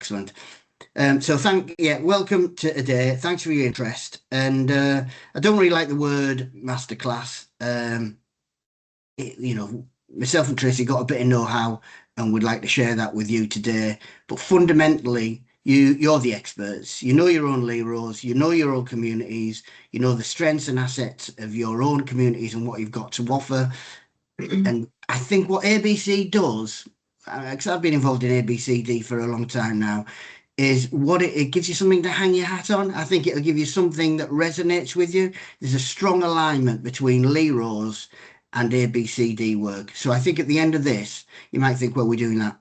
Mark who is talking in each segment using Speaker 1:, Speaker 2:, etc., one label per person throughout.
Speaker 1: excellent. So welcome to today. Thanks for your interest. And I don't really like the word masterclass. Myself and Tracy got a bit of know-how and would like to share that with you today. But fundamentally, you're the experts. You know your own LEROs, you know your own communities, you know the strengths and assets of your own communities and what you've got to offer. And I think what ABC does, because I've been involved in ABCD for a long time now, is it gives you something to hang your hat on. I think it'll give you something that resonates with you. There's a strong alignment between LEROs and ABCD work. So I think at the end of this, you might think, well, we're doing that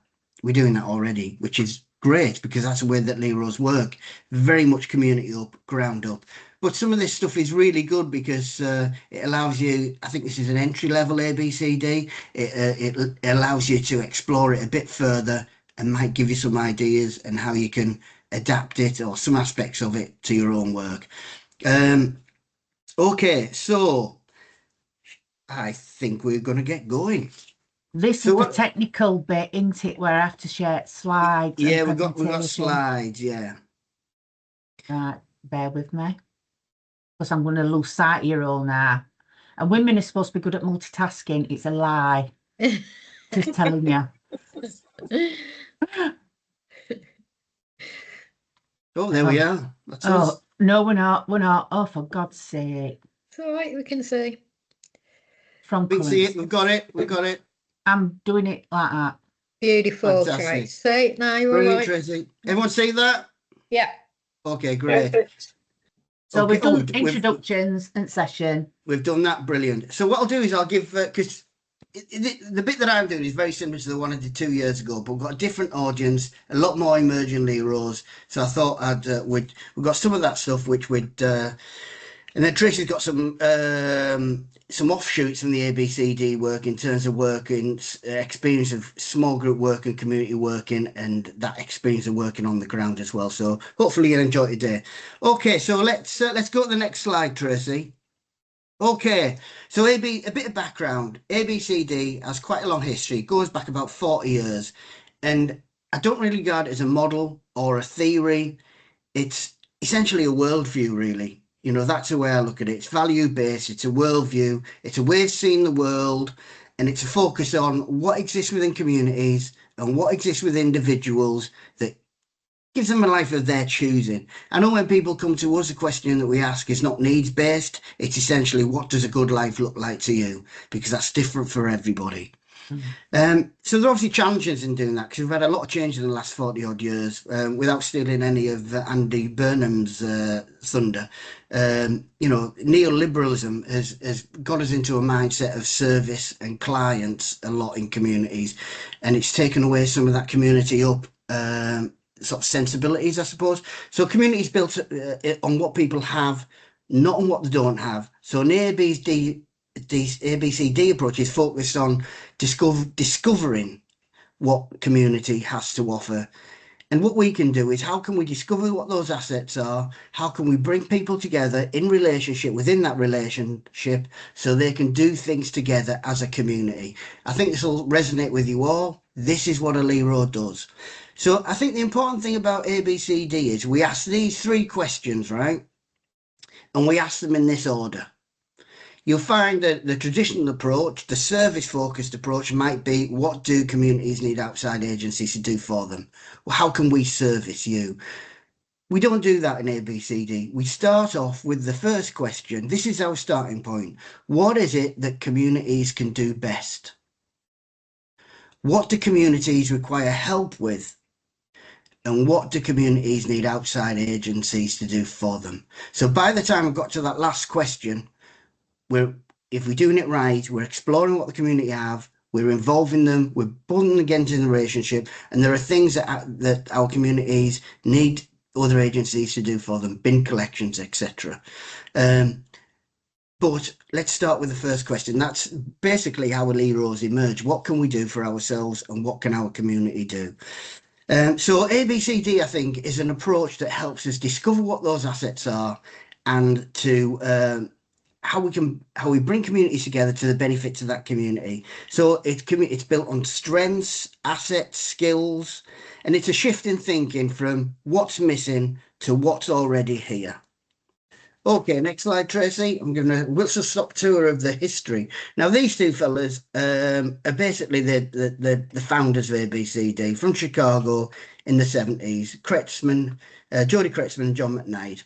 Speaker 1: already, which is great because that's the way that LEROs work. Very much community up, ground up. But some of this stuff is really good because it allows you, I think this is an entry level ABCD. It allows you to explore it a bit further and might give you some ideas and how you can adapt it or some aspects of it to your own work. Okay, so I think we're going to get going.
Speaker 2: This is the technical bit, isn't it, where I have to share slides?
Speaker 1: Yeah, we've got slides, yeah.
Speaker 2: Right, bear with me. Because I'm going to lose sight of you all now. And women are supposed to be good at multitasking. It's a lie. Just telling you.
Speaker 1: Oh, there we are. That's
Speaker 2: us. No, we're not. We're not. Oh, for God's sake.
Speaker 3: It's all right, we can see.
Speaker 1: We can see it. We've got it. We've got it.
Speaker 2: I'm doing it like that.
Speaker 3: Beautiful, Tracy. See, now you're
Speaker 1: brilliant,
Speaker 3: all right.
Speaker 1: Tracy. Everyone see that?
Speaker 3: Yeah.
Speaker 1: Okay, great.
Speaker 3: Perfect.
Speaker 2: So we've done introductions and session.
Speaker 1: We've done that. Brilliant. So what I'll do is I'll give, because the bit that I'm doing is very similar to the one I did 2 years ago, but we've got a different audience, a lot more emerging LEROs. So I thought we've got some of that stuff which would, and then Tracy's got some offshoots from the ABCD work in terms of working, experience of small group work and community working, and that experience of working on the ground as well. So hopefully you'll enjoy today. Okay, so let's go to the next slide, Tracy. Okay, so a bit of background. ABCD has quite a long history. It goes back about 40 years, and I don't really regard it as a model or a theory. It's essentially a worldview, really. You know, that's the way I look at it. It's value-based, it's a worldview, it's a way of seeing the world, and it's a focus on what exists within communities and what exists with individuals that gives them a life of their choosing. I know when people come to us, the question that we ask is not needs-based. It's essentially, what does a good life look like to you? Because that's different for everybody. So there are obviously challenges in doing that because we've had a lot of change in the last 40 odd years without stealing any of Andy Burnham's thunder. You know, neoliberalism has got us into a mindset of service and clients a lot in communities, and it's taken away some of that community up sort of sensibilities, I suppose. So communities built on what people have, not on what they don't have. So an ABCD approach is focused on discovering what community has to offer. And what we can do is, how can we discover what those assets are? How can we bring people together in relationship within that relationship so they can do things together as a community? I think this will resonate with you all. This is what a LERO does. So I think the important thing about ABCD is we ask these 3 questions, right? And we ask them in this order. You'll find that the traditional approach, the service-focused approach, might be, what do communities need outside agencies to do for them? Well, how can we service you? We don't do that in ABCD. We start off with the first question. This is our starting point. What is it that communities can do best? What do communities require help with? And what do communities need outside agencies to do for them? So by the time I've got to that last question, if we're doing it right, we're exploring what the community have, we're involving them, we're pulling them into the relationship, and there are things that our communities need other agencies to do for them, bin collections, etc. But let's start with the first question. That's basically how LEROs emerge. What can we do for ourselves and what can our community do? So ABCD, I think, is an approach that helps us discover what those assets are and to how we bring communities together to the benefit of that community. So it's built on strengths, assets, skills, and it's a shift in thinking from what's missing to what's already here. Okay, next slide, Tracy. I'm giving a whistle-stop tour of the history. Now, these two fellas are basically the founders of ABCD from Chicago in the 70s. Jody Kretzman and John McKnight.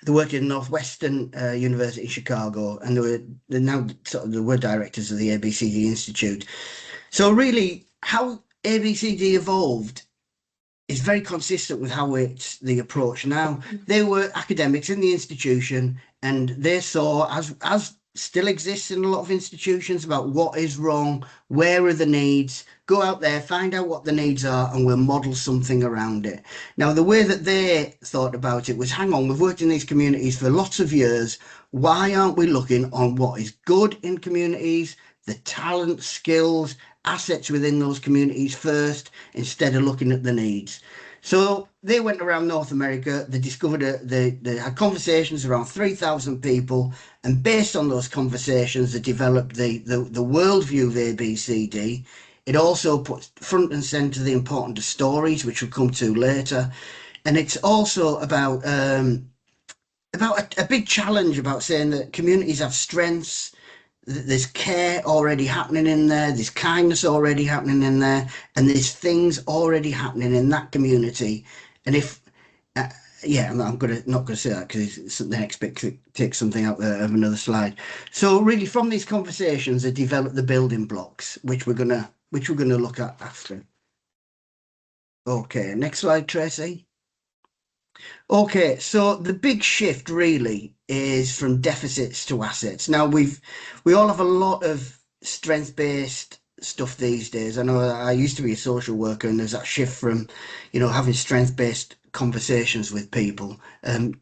Speaker 1: They worked in Northwestern University in Chicago, and they're now sort of the directors of the ABCD Institute. So really, how ABCD evolved is very consistent with how it's the approach now. They were academics in the institution, and they saw, as still exists in a lot of institutions, about what is wrong, where are the needs, go out there, find out what the needs are, and we'll model something around it. Now, the way that they thought about it was, hang on, we've worked in these communities for lots of years. Why aren't we looking on what is good in communities, the talent, skills, assets within those communities first, instead of looking at the needs? So they went around North America. They discovered they had conversations around 3,000 people, and based on those conversations, they developed the worldview of ABCD. It also puts front and center the importance of stories, which we'll come to later, and it's also about a big challenge about saying that communities have strengths. There's care already happening in there, there's kindness already happening in there, and there's things already happening in that community. And if yeah, I'm not gonna say that because it's the next bit takes something out of another slide. So really, from these conversations, they develop the building blocks, which we're gonna look at after. Okay, next slide, Tracy. Okay, so the big shift really is from deficits to assets. Now we all have a lot of strength-based stuff these days. I know I used to be a social worker, and there's that shift from, having strength-based conversations with people. I'll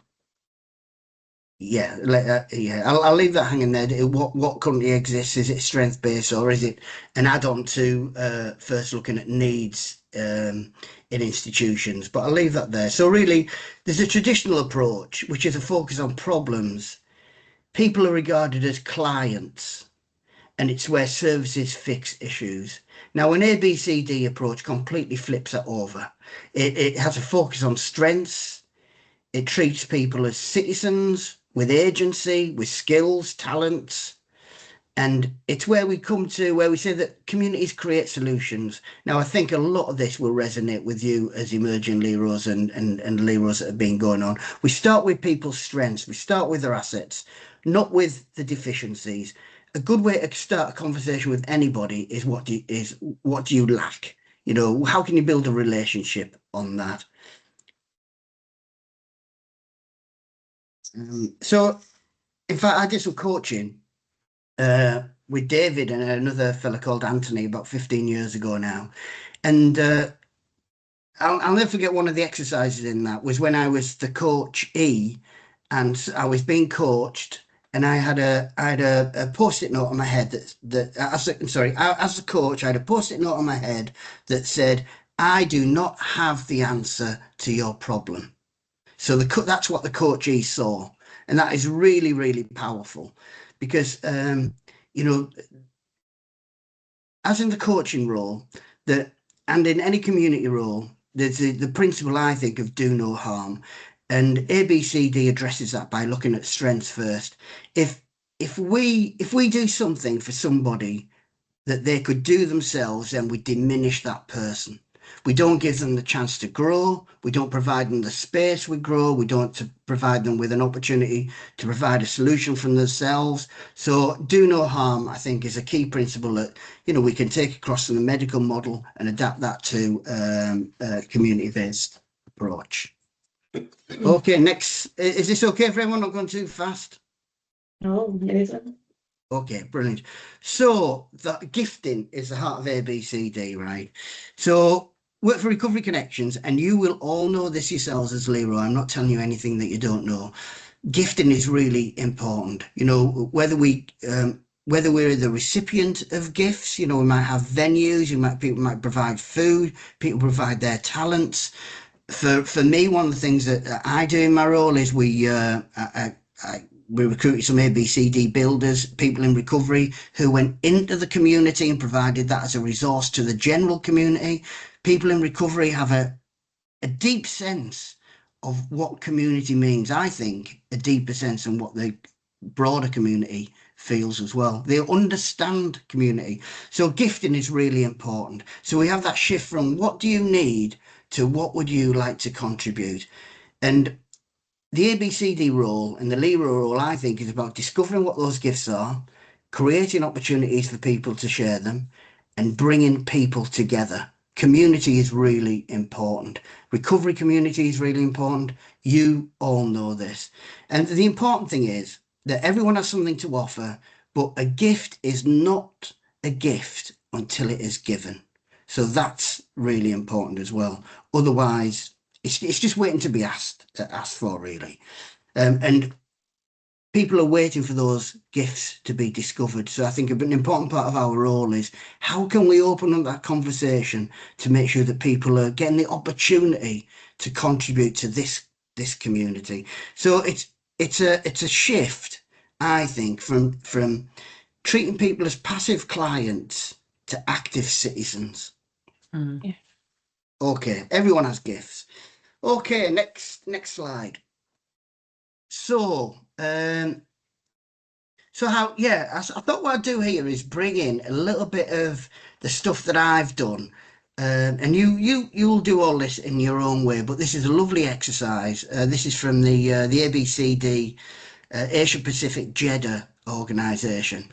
Speaker 1: leave that hanging there. What currently exists, is it strength-based, or is it an add-on to first looking at needs in institutions? But I'll leave that there. So really, there's a traditional approach, which is a focus on problems. People are regarded as clients, and it's where services fix issues. Now, an ABCD approach completely flips that over. It has a focus on strengths. It treats people as citizens with agency, with skills, talents. And it's where we come to where we say that communities create solutions. Now, I think a lot of this will resonate with you as emerging LEROs and LEROs that have been going on. We start with people's strengths. We start with their assets, not with the deficiencies. A good way to start a conversation with anybody is what do you lack? How can you build a relationship on that? So, in fact, I did some coaching with David and another fella called Anthony about 15 years ago now. And I'll never forget, one of the exercises in that was when I was the coachee and I was being coached, and I had a post-it note on my head as a coach, I had a post-it note on my head that said, "I do not have the answer to your problem." So that's what the coachee saw, and that is really, really powerful, because as in the coaching role, and in any community role, there's the principle, I think, of do no harm, and ABCD addresses that by looking at strengths first. If we do something for somebody that they could do themselves, then we diminish that person. We don't give them the chance to grow. We don't provide them the space we grow. We don't provide them with an opportunity to provide a solution from themselves. So do no harm, I think, is a key principle that, we can take across from the medical model and adapt that to a community-based approach. Okay, next. Is this okay for everyone? Not going too fast?
Speaker 3: No, it isn't.
Speaker 1: Okay, brilliant. So that gifting is the heart of ABCD, right? So work for Recovery Connections, and you will all know this yourselves as LERO. I'm not telling you anything that you don't know. Gifting is really important. Whether we're the recipient of gifts, we might have venues, people might provide food, people provide their talents. For me, one of the things that I do in my role is we recruited some ABCD builders, people in recovery who went into the community and provided that as a resource to the general community. People in recovery have a deep sense of what community means. I think a deeper sense than what the broader community feels as well. They understand community. So gifting is really important. So we have that shift from what do you need to what would you like to contribute? And the ABCD role and the LERO role, I think, is about discovering what those gifts are, creating opportunities for people to share them, and bringing people together. Community is really important. Recovery community is really important. You all know this. And the important thing is that everyone has something to offer, but a gift is not a gift until it is given. So that's really important as well. Otherwise, it's just waiting to be asked for, really. And people are waiting for those gifts to be discovered. So I think an important part of our role is how can we open up that conversation to make sure that people are getting the opportunity to contribute to this community. So it's a shift, I think, from treating people as passive clients to active citizens.
Speaker 2: Mm.
Speaker 1: Okay, everyone has gifts. Okay, next slide. So, I thought what I'd do here is bring in a little bit of the stuff that I've done, and you'll do all this in your own way. But this is a lovely exercise. This is from the ABCD Asia Pacific Jeddah organisation.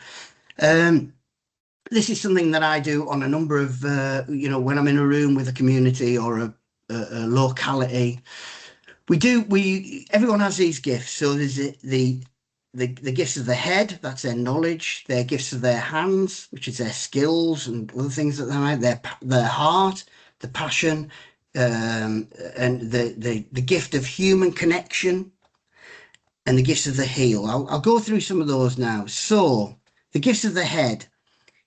Speaker 1: This is something that I do on a number of when I'm in a room with a community or a locality. Everyone has these gifts. So there's the gifts of the head, that's their knowledge, their gifts of their hands, which is their skills and other things that they have, their heart, the passion, and the gift of human connection, and the gifts of the heel. I'll go through some of those now. So the gifts of the head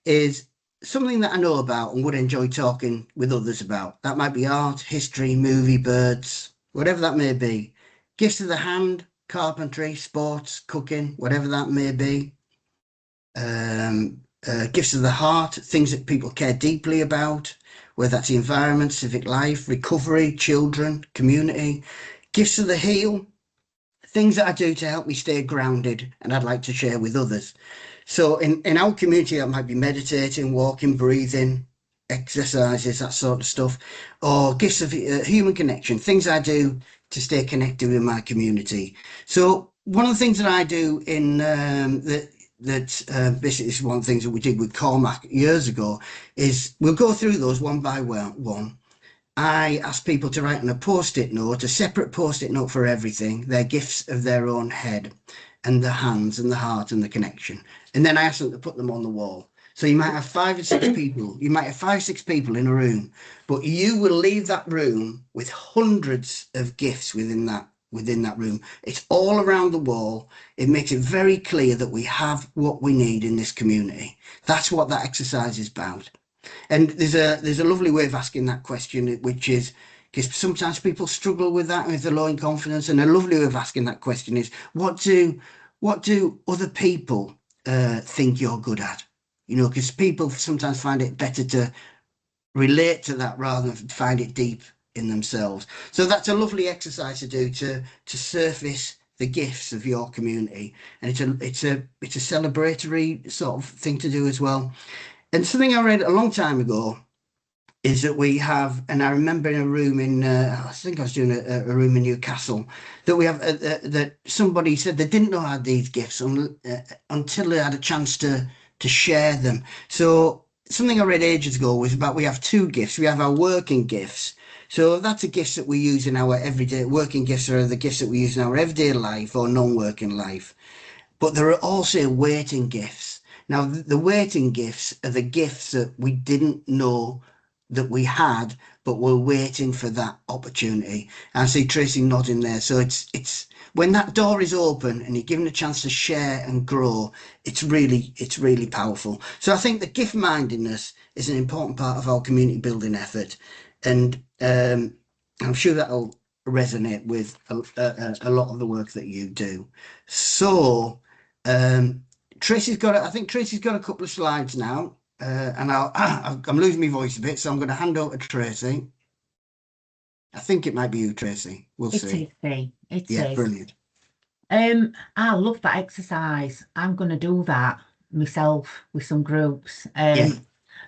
Speaker 1: is something that I know about and would enjoy talking with others about. That might be art, history, movie, birds, whatever that may be. Gifts of the hand, carpentry, sports, cooking, whatever that may be. Gifts of the heart, things that people care deeply about, whether that's the environment, civic life, recovery, children, community. Gifts of the heel, things that I do to help me stay grounded and I'd like to share with others. So in our community, that might be meditating, walking, breathing, exercises, that sort of stuff, or gifts of human connection, things I do to stay connected with my community. So one of the things that I do in basically is one of the things that we did with Cormac years ago is we'll go through those one by one. I ask people to write on a post-it note, a separate post-it note for everything, their gifts of their own head and the hands and the heart and the connection. And then I ask them to put them on the wall. So you might have 5 or 6 people. You might have 5 or 6 people in a room, but you will leave that room with hundreds of gifts within that room. It's all around the wall. It makes it very clear that we have what we need in this community. That's what that exercise is about. And there's a lovely way of asking that question, which is because sometimes people struggle with that with the low in confidence. And a lovely way of asking that question is, what do other people think you're good at? Because people sometimes find it better to relate to that rather than find it deep in themselves. So that's a lovely exercise to do to surface the gifts of your community, and it's a celebratory sort of thing to do as well. And something I read a long time ago is that we have, and I remember in a room in, I think I was doing a room in Newcastle, that we have, that somebody said they didn't know I had these gifts until they had a chance to share them. So something I read ages ago was about we have 2 gifts. We have our working gifts. So that's the gifts that we use in our everyday, working gifts are the gifts that we use in our everyday life or non-working life. But there are also waiting gifts. Now, the waiting gifts are the gifts that we didn't know that we had, but we're waiting for that opportunity. I see Tracy nodding there. So it's when that door is open and you're given a chance to share and grow, it's really powerful. So I think the gift mindedness is an important part of our community building effort. And I'm sure that'll resonate with a lot of the work that you do. So Tracy's got, I think Tracy's got a couple of slides now, and I'm losing my voice a bit, so I'm going to hand over to Tracy. I think it might be you, Tracy. We'll see.
Speaker 2: It is me. It
Speaker 1: Yeah,
Speaker 2: is.
Speaker 1: brilliant.
Speaker 2: I love that exercise. I'm going to do that myself with some groups.
Speaker 1: Yeah.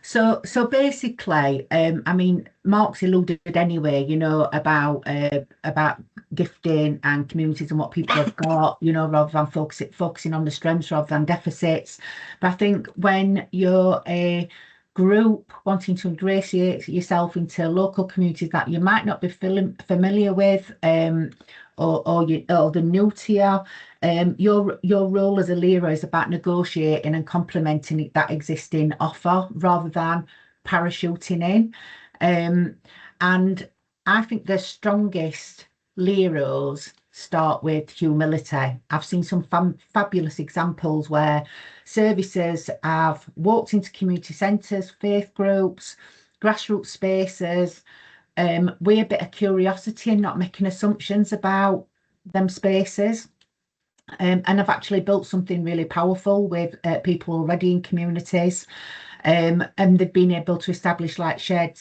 Speaker 2: So basically, I mean, Mark's alluded anyway, you know, about gifting and communities and what people have got, you know, rather than focusing on the strengths rather than deficits. But I think when you're a group wanting to ingratiate yourself into local communities that you might not be familiar with, or the new to you, your role as a LERO is about negotiating and complementing that existing offer rather than parachuting in. And I think the strongest LEROs start with humility. I've seen some fabulous examples where services have walked into community centres, faith groups, grassroots spaces, with a bit of curiosity and not making assumptions about them spaces. And I've actually built something really powerful with people already in communities. And they've been able to establish like shared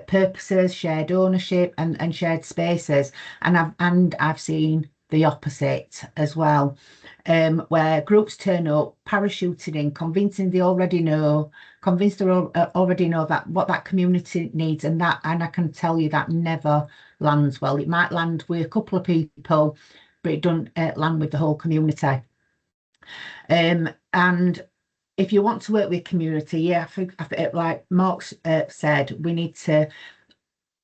Speaker 2: purposes, shared ownership, and shared spaces. And I've seen the opposite as well, where groups turn up, parachuting in, convinced they already know that what that community needs, and I can tell you that never lands well. It might land with a couple of people, but it doesn't land with the whole community. And if you want to work with community, I think like Mark said, we need to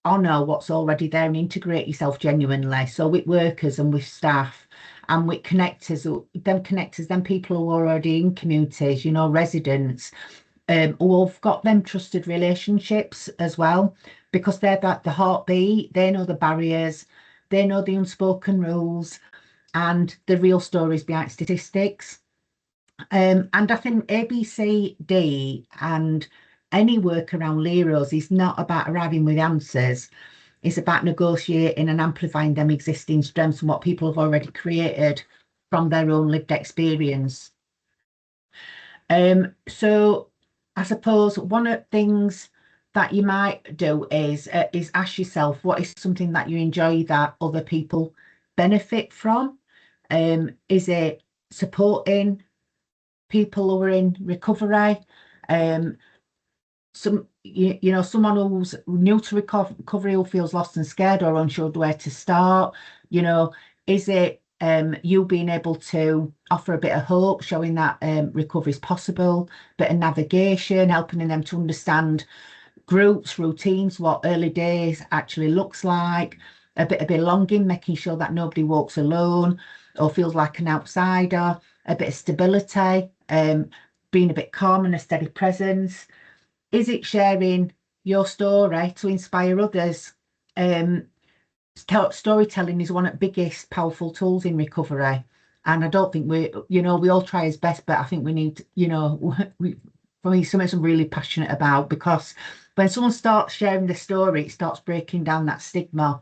Speaker 2: honour what's already there and integrate yourself genuinely. So with workers and with staff and with connectors, them people who are already in communities, you know, residents, who have got them trusted relationships as well, because they're the heartbeat. They know the barriers, they know the unspoken rules and the real stories behind statistics. And I think ABCD and any work around LEROs is not about arriving with answers. It's about negotiating and amplifying them existing strengths and what people have already created from their own lived experience. So I suppose one of the things that you might do is ask yourself, what is something that you enjoy that other people benefit from? Is it supporting people who are in recovery? Someone who's new to recovery who feels lost and scared or unsure where to start, you know, is it you being able to offer a bit of hope, showing that recovery is possible, bit of navigation, helping them to understand groups, routines, what early days actually looks like, a bit of belonging, making sure that nobody walks alone or feels like an outsider, a bit of stability, being a bit calm and a steady presence. Is it sharing your story to inspire others? Storytelling is one of the biggest powerful tools in recovery. And I don't think we all try as best, but I think we need, for me, something I'm really passionate about, because when someone starts sharing the story, it starts breaking down that stigma.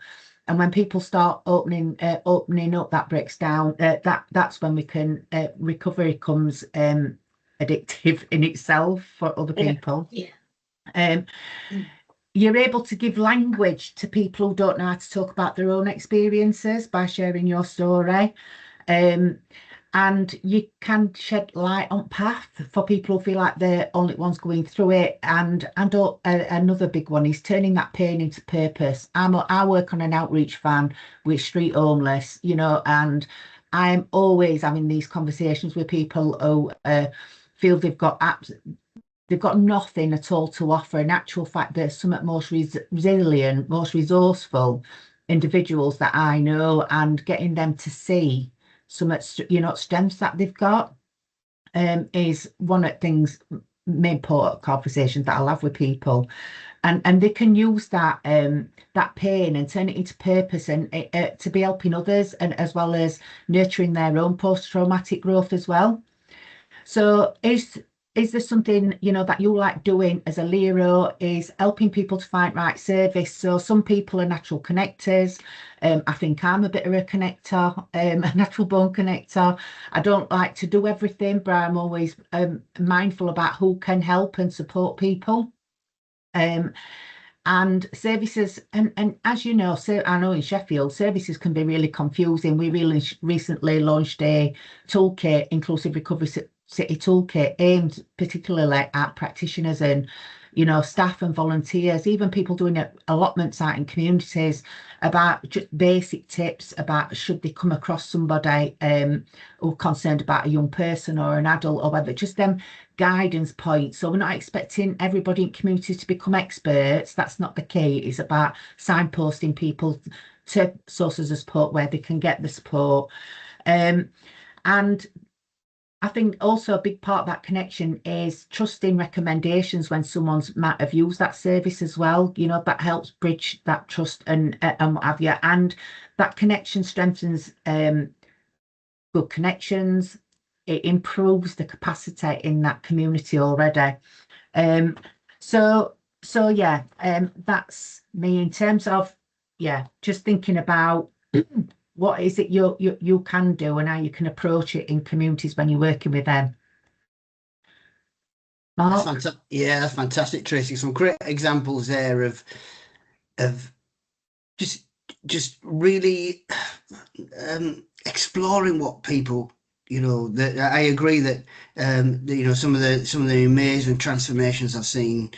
Speaker 2: And when people start opening up, that breaks down. That's when we can recovery becomes addictive in itself for other people.
Speaker 3: Yeah.
Speaker 2: You're able to give language to people who don't know how to talk about their own experiences by sharing your story. And you can shed light on path for people who feel like they're only ones going through it. And another big one is turning that pain into purpose. I work on an outreach van with street homeless, and I'm always having these conversations with people who feel they've got nothing at all to offer. In actual fact, there's some of the most resilient, most resourceful individuals that I know, and getting them to see some strengths that they've got is one of the things, main important conversations that I'll have with people, and they can use that pain and turn it into purpose and to be helping others, and as well as nurturing their own post-traumatic growth as well. So is is there something, you know, that you like doing as a LERO, is helping people to find right service. So some people are natural connectors. I think I'm a bit of a connector, a natural born connector. I don't like to do everything, but I'm always mindful about who can help and support people. And services, and as you know, so I know in Sheffield, services can be really confusing. We really recently launched a toolkit, Inclusive Recovery City Toolkit, aimed particularly at practitioners and, you know, staff and volunteers, even people doing allotments out in communities, about just basic tips about should they come across somebody who concerned about a young person or an adult, or whether just them guidance points. So we're not expecting everybody in communities to become experts. That's not the key. It's about signposting people to sources of support where they can get the support. And I think also a big part of that connection is trusting recommendations when someone's might have used that service as well. You know, that helps bridge that trust and what have you. And that connection strengthens good connections. It improves the capacity in that community already. So yeah, that's me in terms of, yeah, just thinking about what is it you can do and how you can approach it in communities when you're working with them.
Speaker 1: That's
Speaker 2: Mark?
Speaker 1: fantastic. Yeah, that's fantastic, Tracy. Some great examples there of just really exploring what people, you know, that I agree that you know, some of the amazing transformations I've seen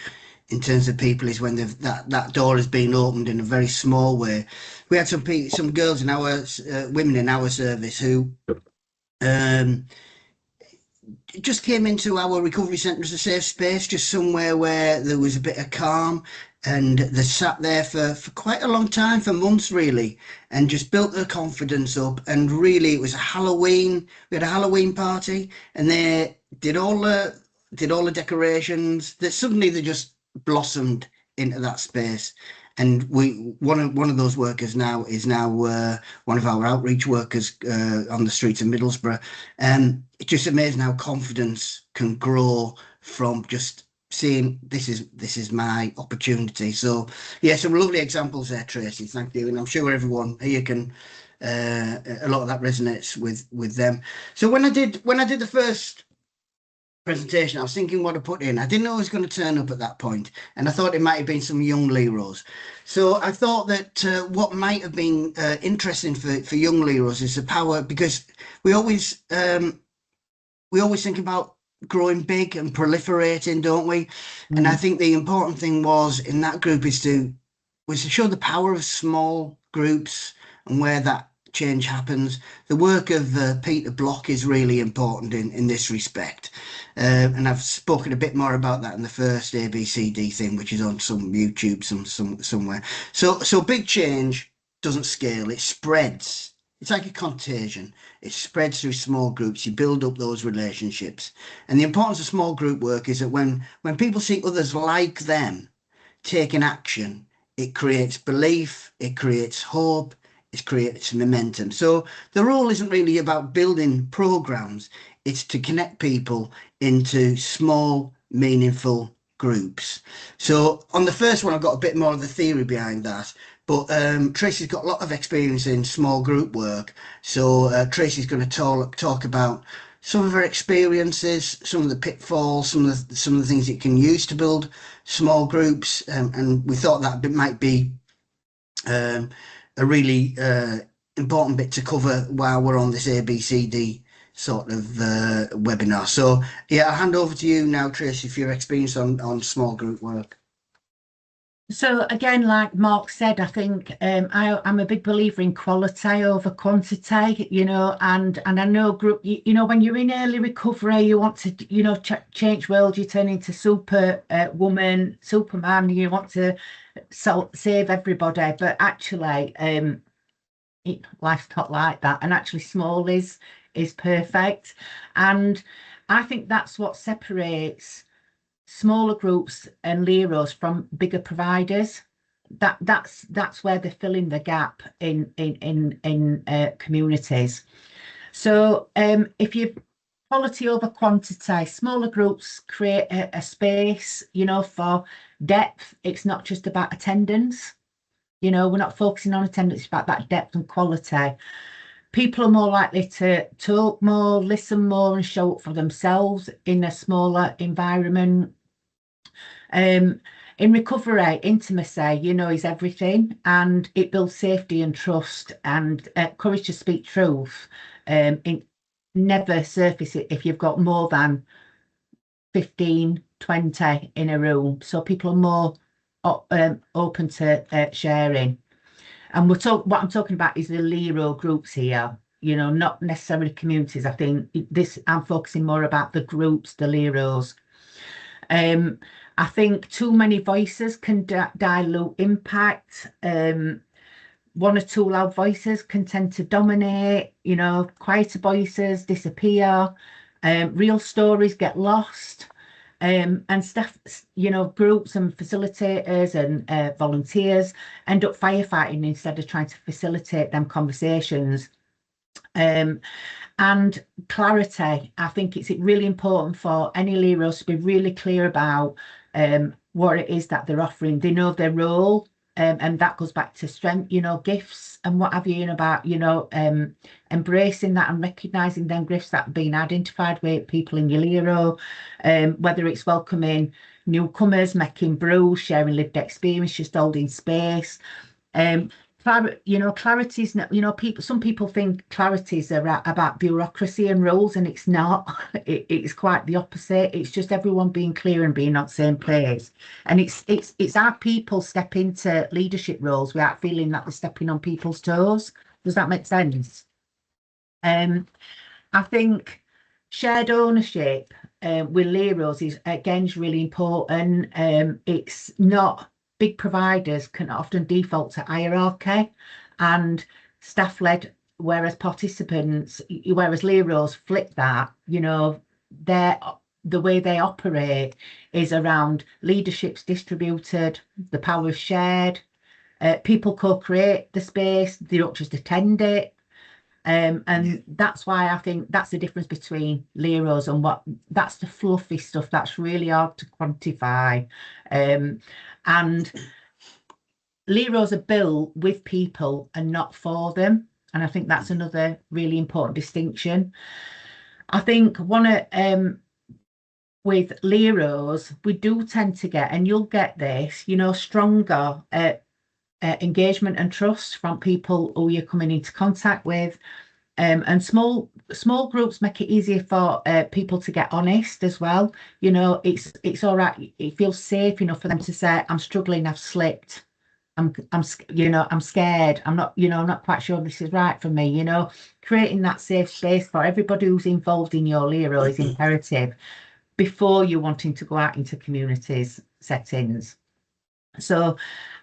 Speaker 1: in terms of people is when that door has been opened in a very small way. We had some girls in our women in our service who um just came into our recovery centre as a safe space, just somewhere where there was a bit of calm, and they sat there for quite a long time, for months really, and just built their confidence up. And really, it was a Halloween. We had a Halloween party, and they did all the decorations. That suddenly they just blossomed into that space. And one of those workers now is one of our outreach workers on the streets of Middlesbrough. It's just amazing how confidence can grow from just seeing this is my opportunity. So yeah, some lovely examples there, Tracy. Thank you, and I'm sure everyone here can. A lot of that resonates with them. So when I did the first presentation, I was thinking what to put in. I didn't know I was going to turn up at that point, and I thought it might have been some young LEROs. So I thought that what might have been interesting for young LEROs is the power, because we always think about growing big and proliferating, don't we? And I think the important thing was in that group was to show the power of small groups and where that change happens. The work of Peter Block is really important in this respect. And I've spoken a bit more about that in the first ABCD thing, which is on some YouTube somewhere. So big change doesn't scale, it spreads. It's like a contagion. It spreads through small groups. You build up those relationships. And the importance of small group work is that when people see others like them taking action, it creates belief, it creates hope, it creates momentum. So the role isn't really about building programs, it's to connect people into small, meaningful groups. So on the first one, I've got a bit more of the theory behind that. But Tracy's got a lot of experience in small group work. So Tracy's going to talk about some of her experiences, some of the pitfalls, some of the things you can use to build small groups, and we thought that might be a really important bit to cover while we're on this ABCD sort of webinar. So yeah, I'll hand over to you now, Tracy, for your experience on small group work.
Speaker 2: So again, like Mark said, I think I'm a big believer in quality over quantity, you know, and I know group, you know, when you're in early recovery, you want to, you know, change world, you turn into Superman, you want to save everybody, but actually life's not like that, and actually small is perfect. And I think that's what separates smaller groups and LEROs from bigger providers. That's where they're filling the gap in communities. So if you quality over quantity. Smaller groups create a space, you know, for depth. It's not just about attendance. You know, we're not focusing on attendance, it's about that depth and quality. People are more likely to talk more, listen more, and show up for themselves in a smaller environment. In recovery, intimacy, you know, is everything, and it builds safety and trust and courage to speak truth. Never surface it if you've got more than 15, 20 in a room. So people are more open to sharing. And what I'm talking about is the LERO groups here, you know, not necessarily communities. I think I'm focusing more about the groups, the LEROs. I think too many voices can dilute impact. One or two loud voices can tend to dominate, you know, quieter voices disappear, real stories get lost, and staff, you know, groups and facilitators and volunteers end up firefighting instead of trying to facilitate them conversations. And clarity, I think it's really important for any LEROs to be really clear about what it is that they're offering. They know their role, and that goes back to strength, you know, gifts and what have you, and about, you know, embracing that and recognising them gifts that have been identified with people in your LERO, whether it's welcoming newcomers, making brews, sharing lived experience, just holding space. You know, clarity is not, you know, some people think clarities are about bureaucracy and rules, and it's not. It's quite the opposite. It's just everyone being clear and being on the same place. And it's our people step into leadership roles without feeling that they're stepping on people's toes. Does that make sense? I think shared ownership with LEROs is again really important. It's not. Big providers can often default to hierarchy and staff-led, whereas LEROs flip that, you know, the way they operate is around leadership's distributed, the power is shared, people co-create the space, they don't just attend it. And that's why I think that's the difference between LEROs and that's the fluffy stuff that's really hard to quantify. And LEROs are built with people and not for them. And I think that's another really important distinction. I think with LEROs, we do tend to get, and you'll get this, you know, stronger engagement and trust from people who you're coming into contact with. And small groups make it easier for people to get honest as well. You know, it's all right. It feels safe enough for them to say, I'm struggling, I've slipped. I'm you know, I'm scared. I'm not quite sure this is right for me. You know, creating that safe space for everybody who's involved in your LERO is imperative before you're wanting to go out into communities settings. So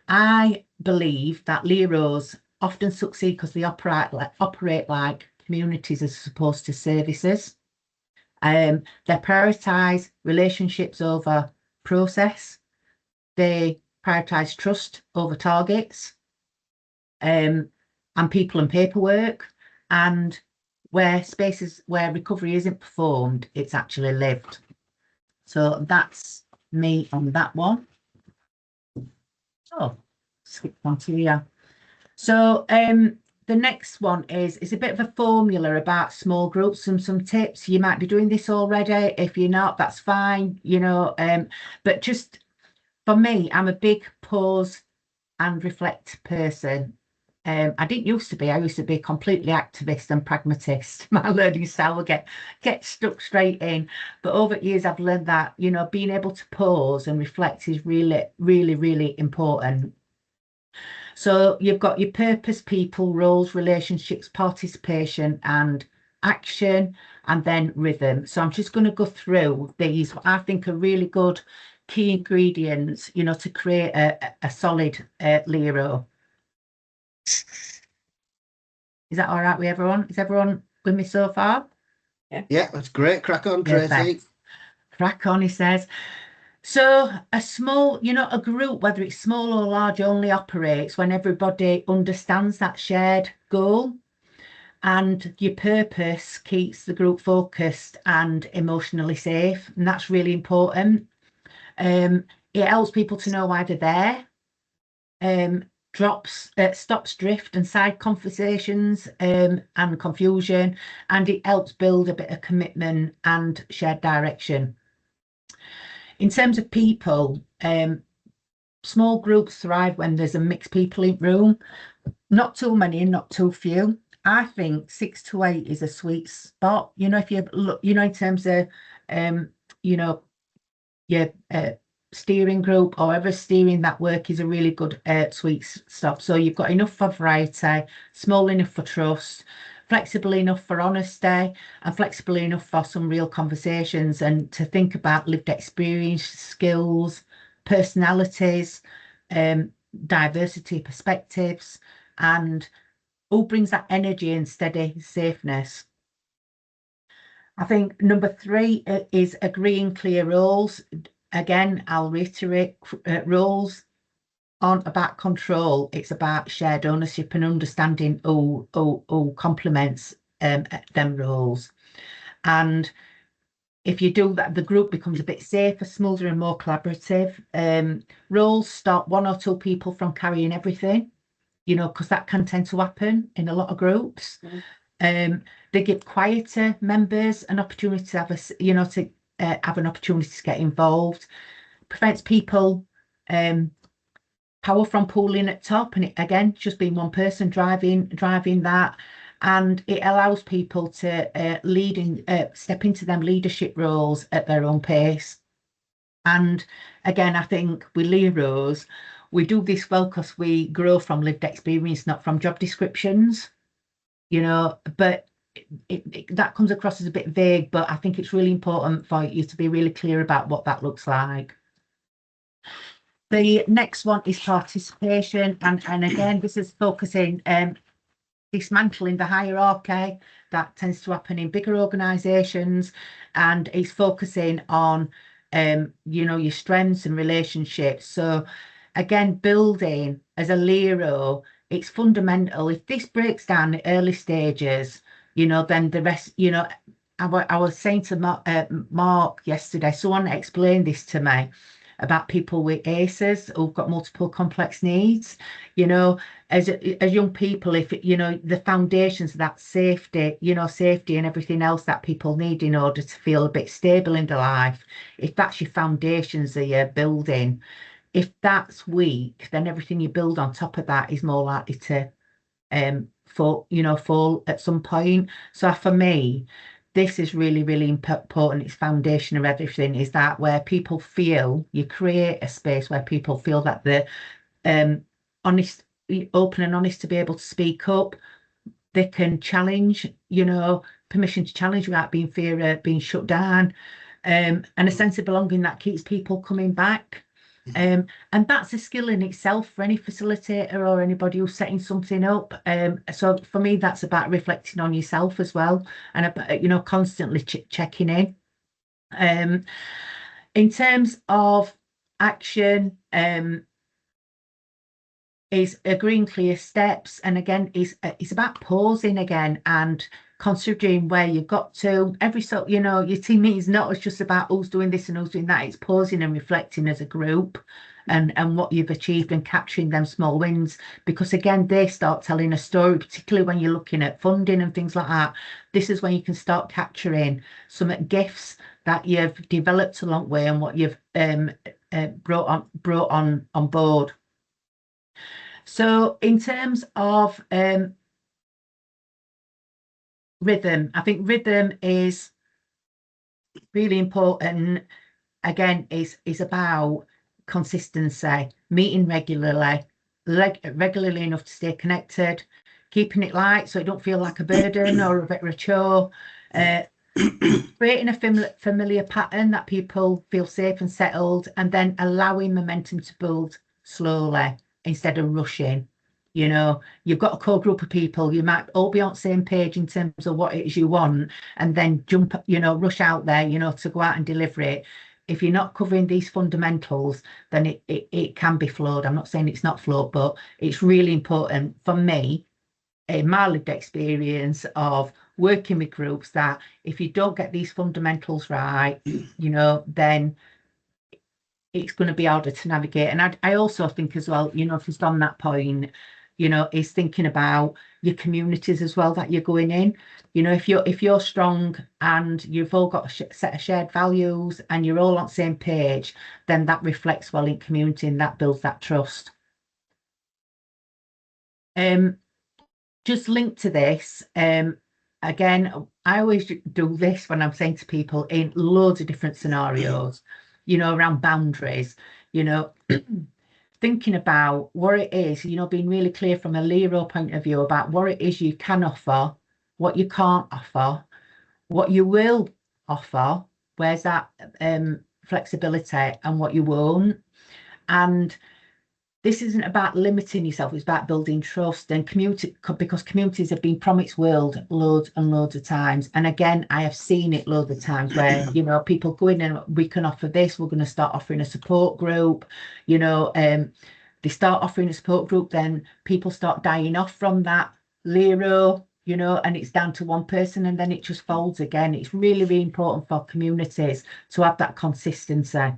Speaker 2: I believe that LEROs often succeed because they operate like communities as opposed to services. They prioritise relationships over process. They prioritise trust over targets, and people and paperwork. And where recovery isn't performed, it's actually lived. So that's me on that one. Oh, skip on to here. So the next one is a bit of a formula about small groups and some tips. You might be doing this already. If you're not, that's fine, you know. But just for me, I'm a big pause and reflect person. I didn't used to be. I used to be completely activist and pragmatist. My learning style would get stuck straight in. But over years, I've learned that, you know, being able to pause and reflect is really, really, really important. So you've got your purpose, people, roles, relationships, participation, and action, and then rhythm. So I'm just going to go through these, what I think are really good key ingredients, you know, to create a solid LERO. Is that all right with everyone? Is everyone with me so far?
Speaker 1: Yeah, that's great. Crack on, Tracy.
Speaker 2: Crack on, he says. So a small, you know, a group, whether it's small or large, only operates when everybody understands that shared goal. and your purpose keeps the group focused and emotionally safe, and that's really important. It helps people to know why they're there. Stops drift and side conversations and confusion, and it helps build a bit of commitment and shared direction. In terms of people, small groups thrive when there's a mixed people in room, not too many and not too few. I think 6 to 8 is a sweet spot. If you look, in terms of, your steering group or ever steering that work is a really good sweet spot. So you've got enough for variety, small enough for trust, flexible enough for honesty, and flexible enough for some real conversations and to think about lived experience, skills, personalities, diversity perspectives, and all brings that energy and steady safeness. I think number 3 is agreeing clear roles. Again, I'll reiterate, roles aren't about control. It's about shared ownership and understanding who complements them roles. And if you do that, the group becomes a bit safer, smoother, and more collaborative. Roles stop 1 or 2 people from carrying everything, because that can tend to happen in a lot of groups. They give quieter members an opportunity to have have an opportunity to get involved. Prevents people power from pooling at top, and it, again, just being one person driving that, and it allows people to step into them leadership roles at their own pace. And again, I think with LEROs, we do this well because we grow from lived experience, not from job descriptions, but that comes across as a bit vague, but I think it's really important for you to be really clear about what that looks like. The next one is participation, and again, this is focusing dismantling the hierarchy that tends to happen in bigger organisations, and it's focusing on your strengths and relationships. So again, building as a LERO, it's fundamental. If this breaks down at early stages, then the rest, I was saying to Mark yesterday, someone explained this to me about people with ACEs who've got multiple complex needs. As young people, if the foundations of that safety and everything else that people need in order to feel a bit stable in their life, if that's your foundations that you're building, if that's weak, then everything you build on top of that is more likely to fall at some point. So for me, this is really, really important. It's foundation of everything, is that where people feel, you create a space where people feel that they're honest, open and honest to be able to speak up. They can challenge, permission to challenge without being fear of being shut down, and a sense of belonging that keeps people coming back. And that's a skill in itself for any facilitator or anybody who's setting something up. So for me, that's about reflecting on yourself as well, and about, constantly checking in. In terms of action, is agreeing clear steps, and again, it's about pausing again and considering where you've got to. Your team meeting is not just about who's doing this and who's doing that. It's pausing and reflecting as a group and what you've achieved and capturing them small wins, because again, they start telling a story, particularly when you're looking at funding and things like that. This is when you can start capturing some gifts that you've developed along the way and what you've brought on board. So in terms of rhythm, I think rhythm is really important. Again, is about consistency, meeting regularly enough to stay connected, keeping it light so it don't feel like a burden or a bit of a chore, creating a familiar pattern that people feel safe and settled, and then allowing momentum to build slowly instead of rushing. You've got a core group of people, you might all be on the same page in terms of what it is you want, and then rush out there, to go out and deliver it. If you're not covering these fundamentals, then it can be flawed. I'm not saying it's not flawed, but it's really important for me my lived experience of working with groups that if you don't get these fundamentals right, you know, then it's going to be harder to navigate. And I also think as well, you know, just on that point, you know, is thinking about your communities as well that you're going in. You know, if you're strong and you've all got a set of shared values and you're all on the same page, then that reflects well in community and that builds that trust. Just linked to this, again, I always do this when I'm saying to people in loads of different scenarios, you know, around boundaries, you know, thinking about what it is, you know, being really clear from a LERO point of view about what it is you can offer, what you can't offer, what you will offer, where's that flexibility, and what you won't. And this isn't about limiting yourself, it's about building trust and community, because communities have been promised world loads and loads of times. And again, I have seen it loads of times where, you know, people go in and we can offer this, we're going to start offering a support group, you know, they start offering a support group, then people start dying off from that LERO, you know, and it's down to one person and then it just folds again. It's really, really important for communities to have that consistency.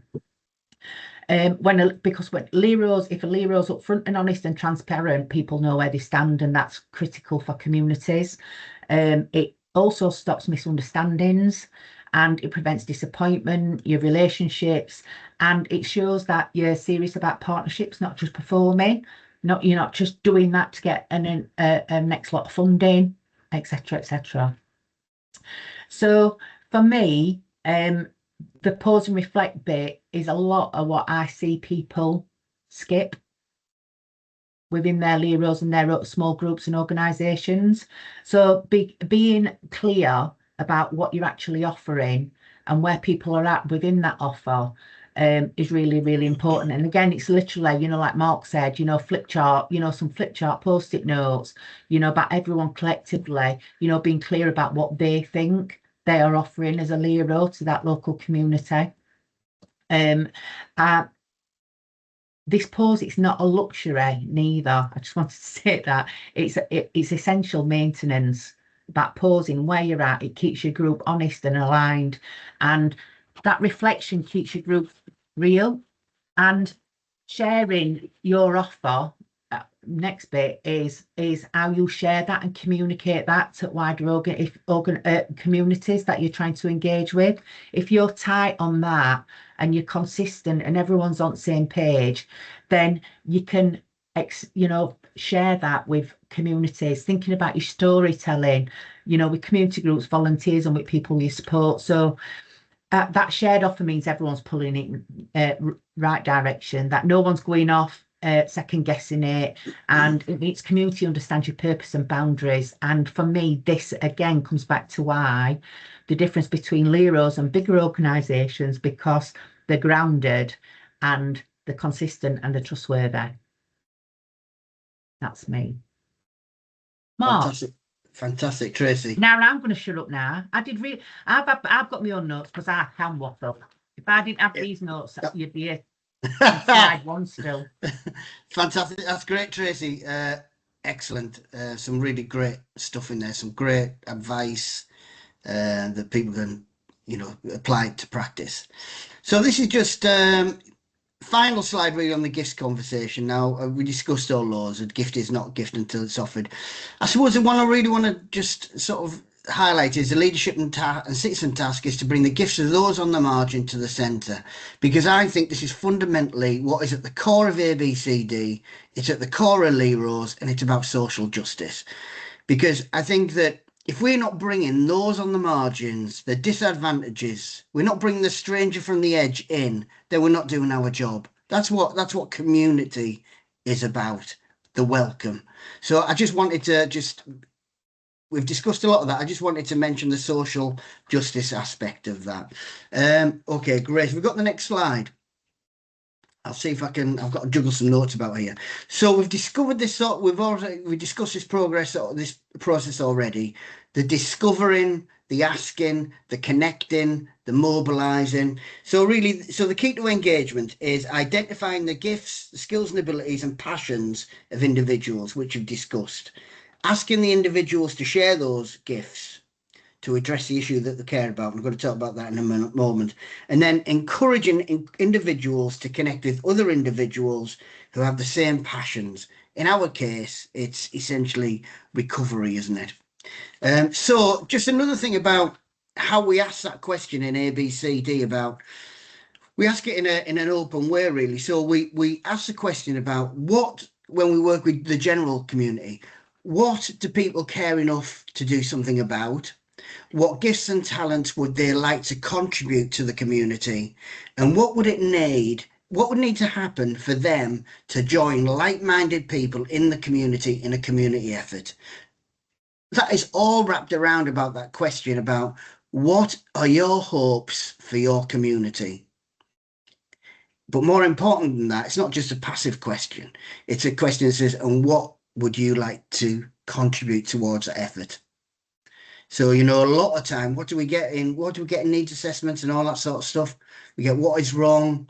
Speaker 2: Because when LEROs, if a LERO's upfront and honest and transparent, people know where they stand, and that's critical for communities. It also stops misunderstandings and it prevents disappointment, your relationships, and it shows that you're serious about partnerships, not just performing. You're not just doing that to get a next lot of funding, etc., etc. So for me, the pause and reflect bit is a lot of what I see people skip within their LEROs and their small groups and organisations. So being clear about what you're actually offering and where people are at within that offer is really, really important. And again, it's literally, you know, like Mark said, you know, flip chart, you know, some flip chart post-it notes, you know, about everyone collectively, you know, being clear about what they think they are offering as a LERO to that local community. This pause, it's not a luxury neither. I just wanted to say that it's essential maintenance. That pausing where you're at, it keeps your group honest and aligned, and that reflection keeps your group real. And sharing your offer, next bit is how you share that and communicate that to wider communities that you're trying to engage with. If you're tight on that and you're consistent and everyone's on the same page, then you can you know, share that with communities, thinking about your storytelling, you know, with community groups, volunteers, and with people you support. So that shared offer means everyone's pulling it right direction, that no one's going off second guessing it, and it makes community understand your purpose and boundaries. And for me, this again comes back to why the difference between LEROs and bigger organisations, because they're grounded and they're consistent and they're trustworthy. That's me. Mark.
Speaker 1: Fantastic, Tracy.
Speaker 2: Now I'm going to shut up now. I've got my own notes because I can waffle. If I didn't have these notes, you'd be here. Slide one still.
Speaker 1: Fantastic. That's great, Tracy. Excellent. Some really great stuff in there. Some great advice that people can, you know, apply to practice. So this is just final slide really on the gifts conversation. Now we discussed all those. A gift is not a gift until it's offered. I suppose the one I really want to just sort of highlight is the leadership and citizen task is to bring the gifts of those on the margin to the centre, because I think this is fundamentally what is at the core of ABCD. It's at the core of LEROs, and it's about social justice. Because I think that if we're not bringing those on the margins, the disadvantages, we're not bringing the stranger from the edge in, then we're not doing our job. That's what community is about, the welcome. So I just wanted to we've discussed a lot of that. I just wanted to mention the social justice aspect of that. Okay, great. We've got the next slide. I'll see if I can. I've got to juggle some notes about here. So we've discovered this. We discussed this this process already. The discovering, the asking, the connecting, the mobilising. So really, the key to engagement is identifying the gifts, the skills and abilities and passions of individuals, which we've discussed, asking the individuals to share those gifts to address the issue that they care about. I'm going to talk about that in a moment. And then encouraging individuals to connect with other individuals who have the same passions. In our case, it's essentially recovery, isn't it? So just another thing about how we ask that question in ABCD about, we ask it in an open way, really. So we ask the question about what, when we work with the general community, what do people care enough to do something about? What gifts and talents would they like to contribute to the community? And what would need to happen for them to join like-minded people in the community in a community effort? That is all wrapped around about that question about what are your hopes for your community? But more important than that, it's not just a passive question. It's a question that says, and what would you like to contribute towards the effort? So, a lot of time, what do we get in needs assessments and all that sort of stuff? We get what is wrong,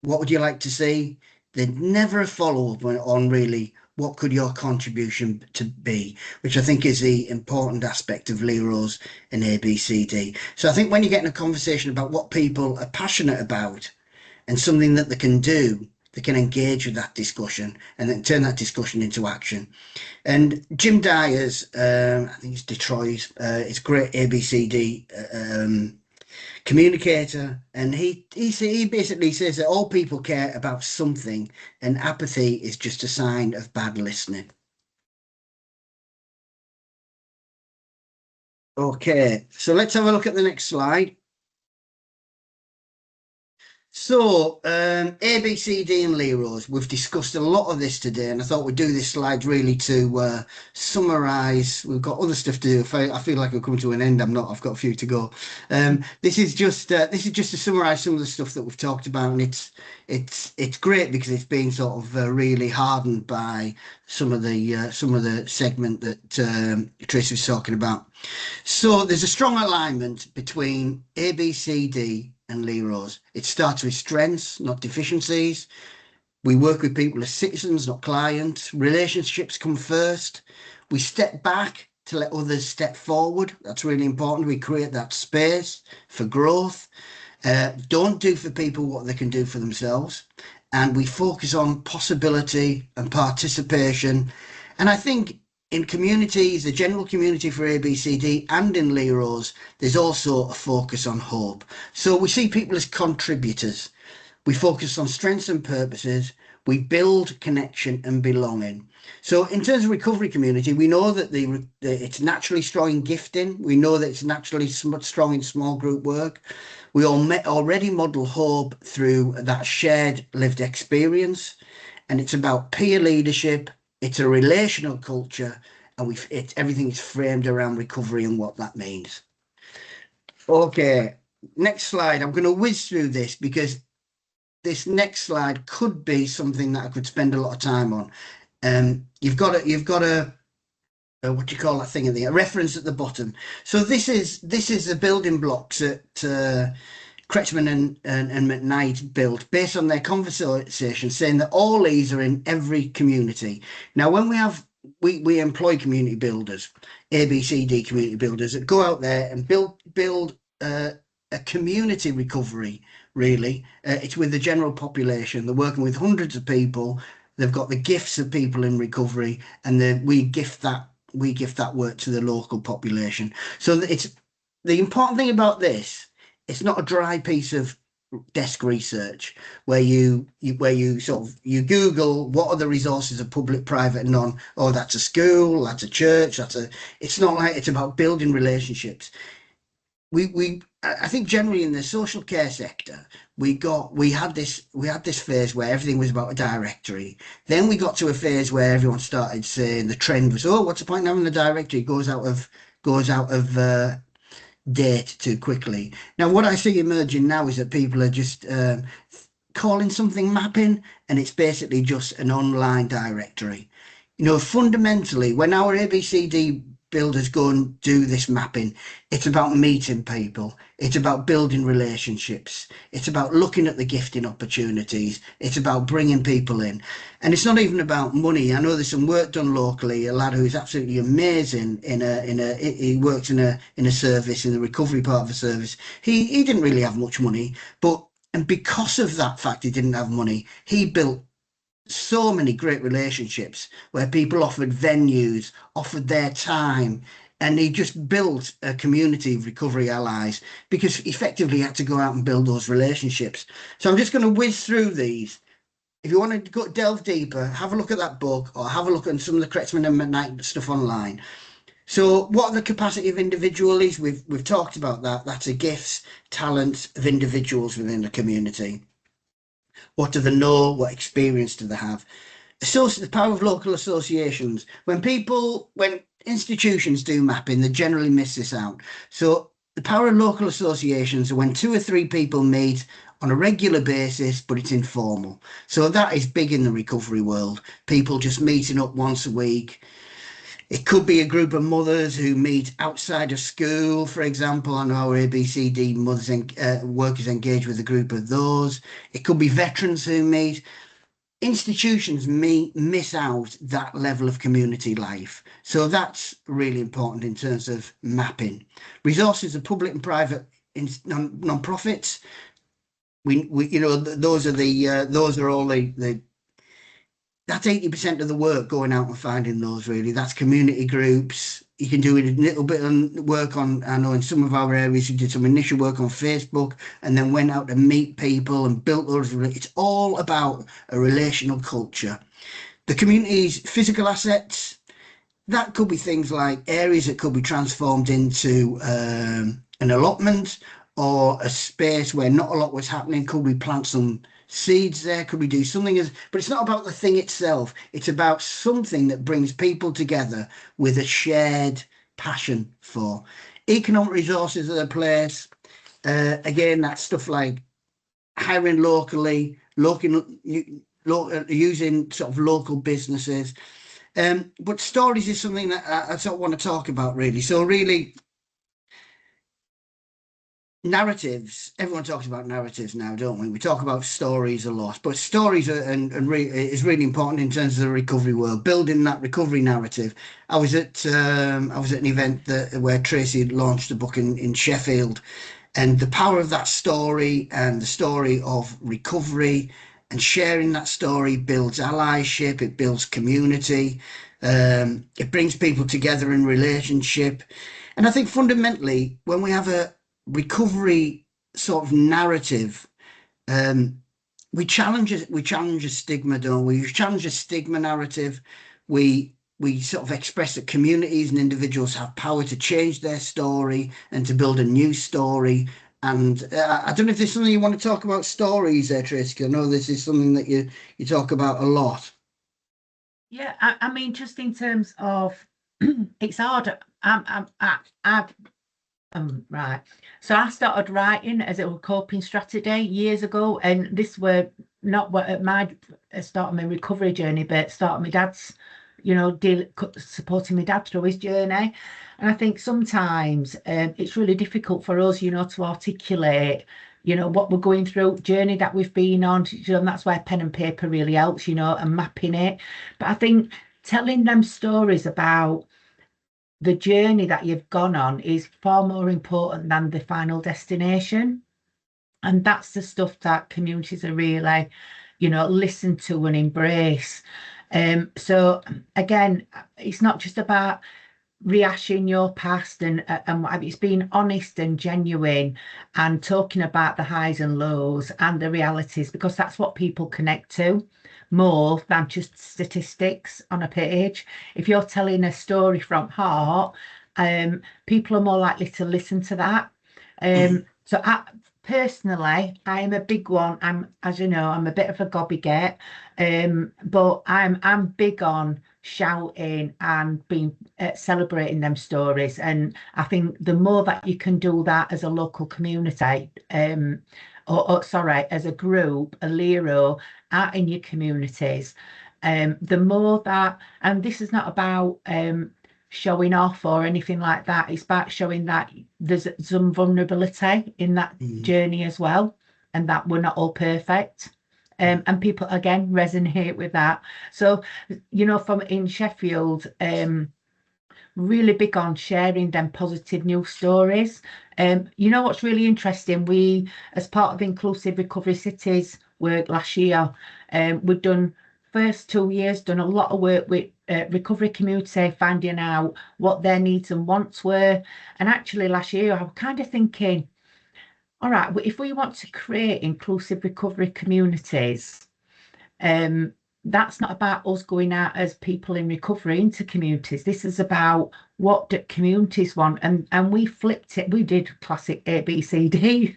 Speaker 1: what would you like to see? There's never a follow-up on really what could your contribution to be, which I think is the important aspect of LEROs and ABCD. So I think when you get in a conversation about what people are passionate about and something that they can do, they can engage with that discussion and then turn that discussion into action. And Jim Dyer's, I think it's Detroit, it's great ABCD communicator, and he basically says that all people care about something, and apathy is just a sign of bad listening. Okay, so let's have a look at the next slide. So, ABCD and LEROs, we've discussed a lot of this today, and I thought we'd do this slide really to summarise. We've got other stuff to do. I feel like I'm coming to an end. I'm not. I've got a few to go. This is just to summarise some of the stuff that we've talked about, and it's great because it's been sort of really hardened by some of the segment that Tracy was talking about. So there's a strong alignment between ABCD and LEROs. It starts with strengths, not deficiencies. We work with people as citizens, not clients. Relationships come first. We step back to let others step forward. That's really important. We create that space for growth. Don't do for people what they can do for themselves. And we focus on possibility and participation. And I think in communities, the general community for ABCD and in LEROs, there's also a focus on hope. So we see people as contributors. We focus on strengths and purposes. We build connection and belonging. So in terms of recovery community, we know that it's naturally strong in gifting. We know that it's naturally strong in small group work. We already model hope through that shared lived experience. And it's about peer leadership. It's a relational culture, and everything is framed around recovery and what that means. Okay, next slide. I'm going to whiz through this because this next slide could be something that I could spend a lot of time on. You've got a what do you call that thing at a reference at the bottom. So this is the building blocks that Kretschmann and McKnight built based on their conversation, saying that all these are in every community. Now, when we employ community builders, ABCD community builders that go out there and build a community recovery. Really, it's with the general population. They're working with hundreds of people. They've got the gifts of people in recovery, and we gift that work to the local population. So it's the important thing about this. It's not a dry piece of desk research where you Google what are the resources of public, private, and non. Oh, that's a school, that's a church, it's not like it's about building relationships. I think generally in the social care sector, we had this phase where everything was about a directory. Then we got to a phase where everyone started saying the trend was, oh, what's the point in having a directory? It goes out of date too quickly. Now, what I see emerging now is that people are just calling something mapping, and it's basically just an online directory. Fundamentally, when our ABCD builders go and do this mapping, it's about meeting people. It's about building relationships. It's about looking at the gifting opportunities. It's about bringing people in. And it's not even about money. I know there's some work done locally. A lad who's absolutely amazing he works in a service, in the recovery part of the service. He didn't really have much money, and because of that fact he didn't have money, he built so many great relationships where people offered venues, offered their time, and he just built a community of recovery allies because effectively he had to go out and build those relationships. So I'm just going to whiz through these. If you want to go delve deeper, have a look at that book or have a look at some of the Kretzmann and McKnight stuff online. So what are the capacity of individuals? We've talked about that. That's the gifts, talents of individuals within the community. What do they know? What experience do they have? The power of local associations. When institutions do mapping, they generally miss this out. So the power of local associations are when 2 or 3 people meet on a regular basis, but it's informal. So that is big in the recovery world. People just meeting up once a week. It could be a group of mothers who meet outside of school, for example. I know our ABCD mothers workers engage with a group of those. It could be veterans who meet. Institutions miss out that level of community life. So that's really important in terms of mapping. Resources of public and private non-profits. Those are all that's 80% of the work, going out and finding those, really. That's community groups. You can do a little bit of work on, I know in some of our areas, we did some initial work on Facebook and then went out to meet people and built those. It's all about a relational culture. The community's physical assets, that could be things like areas that could be transformed into an allotment or a space where not a lot was happening. Could we plant some seeds there? Could we do something? But it's not about the thing itself. It's about something that brings people together with a shared passion for. Economic resources of the place. Again, that's stuff like hiring locally, using sort of local businesses. But stories is something that I sort of want to talk about, really. So really, narratives. Everyone talks about narratives now, don't we? We talk about stories a lot, but stories is really important in terms of the recovery world. Building that recovery narrative. I was at an event where Tracy had launched a book in Sheffield, and the power of that story and the story of recovery and sharing that story builds allyship. It builds community. It brings people together in relationship. And I think fundamentally, when we have a recovery sort of narrative, we challenge a stigma, don't we? We challenge a stigma narrative. We sort of express that communities and individuals have power to change their story and to build a new story. And I don't know if there's something you want to talk about stories there, Tracy. I know this is something that you talk about a lot.
Speaker 2: Yeah, I mean, just in terms of it's hard. Right. So I started writing as a coping strategy years ago, and this were not what at my start of my recovery journey, but start of my dad's, supporting my dad through his journey. And I think sometimes it's really difficult for us, to articulate, what we're going through, journey that we've been on, and that's why pen and paper really helps, and mapping it. But I think telling them stories about the journey that you've gone on is far more important than the final destination. And that's the stuff that communities are really, listen to and embrace. So again, it's not just about rehashing your past and it's being honest and genuine and talking about the highs and lows and the realities, because that's what people connect to more than just statistics on a page. If you're telling a story from heart, people are more likely to listen to that. So personally, I am a big one. As you know, I'm a bit of a gobby-get, but I'm big on shouting and being celebrating them stories. And I think the more that you can do that as a local community, as a group, a LERO, out in your communities, the more that, and this is not about showing off or anything like that. It's about showing that there's some vulnerability in that journey as well, and that we're not all perfect. And people again resonate with that. So, you know, from in Sheffield, really big on sharing them positive news stories. You know what's really interesting? We, as part of Inclusive Recovery Cities work last year, we've done first 2 years done a lot of work with recovery community, finding out what their needs and wants were. And actually last year I was kind of thinking, all right, if we want to create inclusive recovery communities, that's not about us going out as people in recovery into communities. This is about what do communities want, and we flipped it. We did classic ABCD.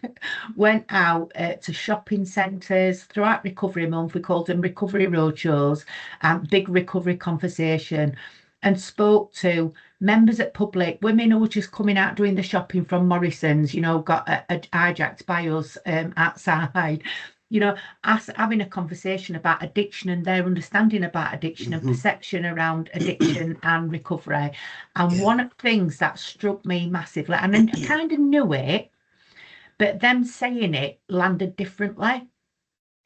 Speaker 2: Went out to shopping centres throughout Recovery Month. We called them recovery roadshows and big recovery conversation, and spoke to members at public, women who were just coming out doing the shopping from Morrison's, you know, got hijacked by us outside. You know, us having a conversation about addiction and their understanding about addiction and perception around addiction and recovery. And one of the things that struck me massively, and I kind of knew it, but them saying it landed differently.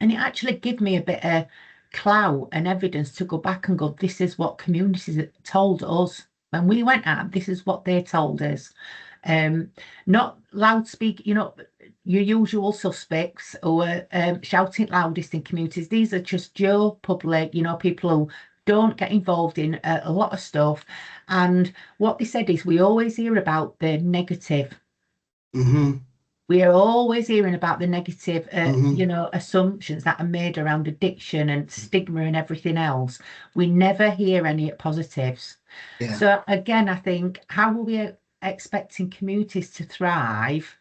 Speaker 2: And it actually gave me a bit of clout and evidence to go back and go, this is what communities told us. When we went out, this is what they told us. Not loudspeaker, you know, your usual suspects who are shouting loudest in communities. These are just Joe public, you know, people who don't get involved in a lot of stuff. And what they said is, we always hear about the negative. We are always hearing about the negative, you know, assumptions that are made around addiction and stigma and everything else. We never hear any positives. So again, I think, how are we expecting communities to thrive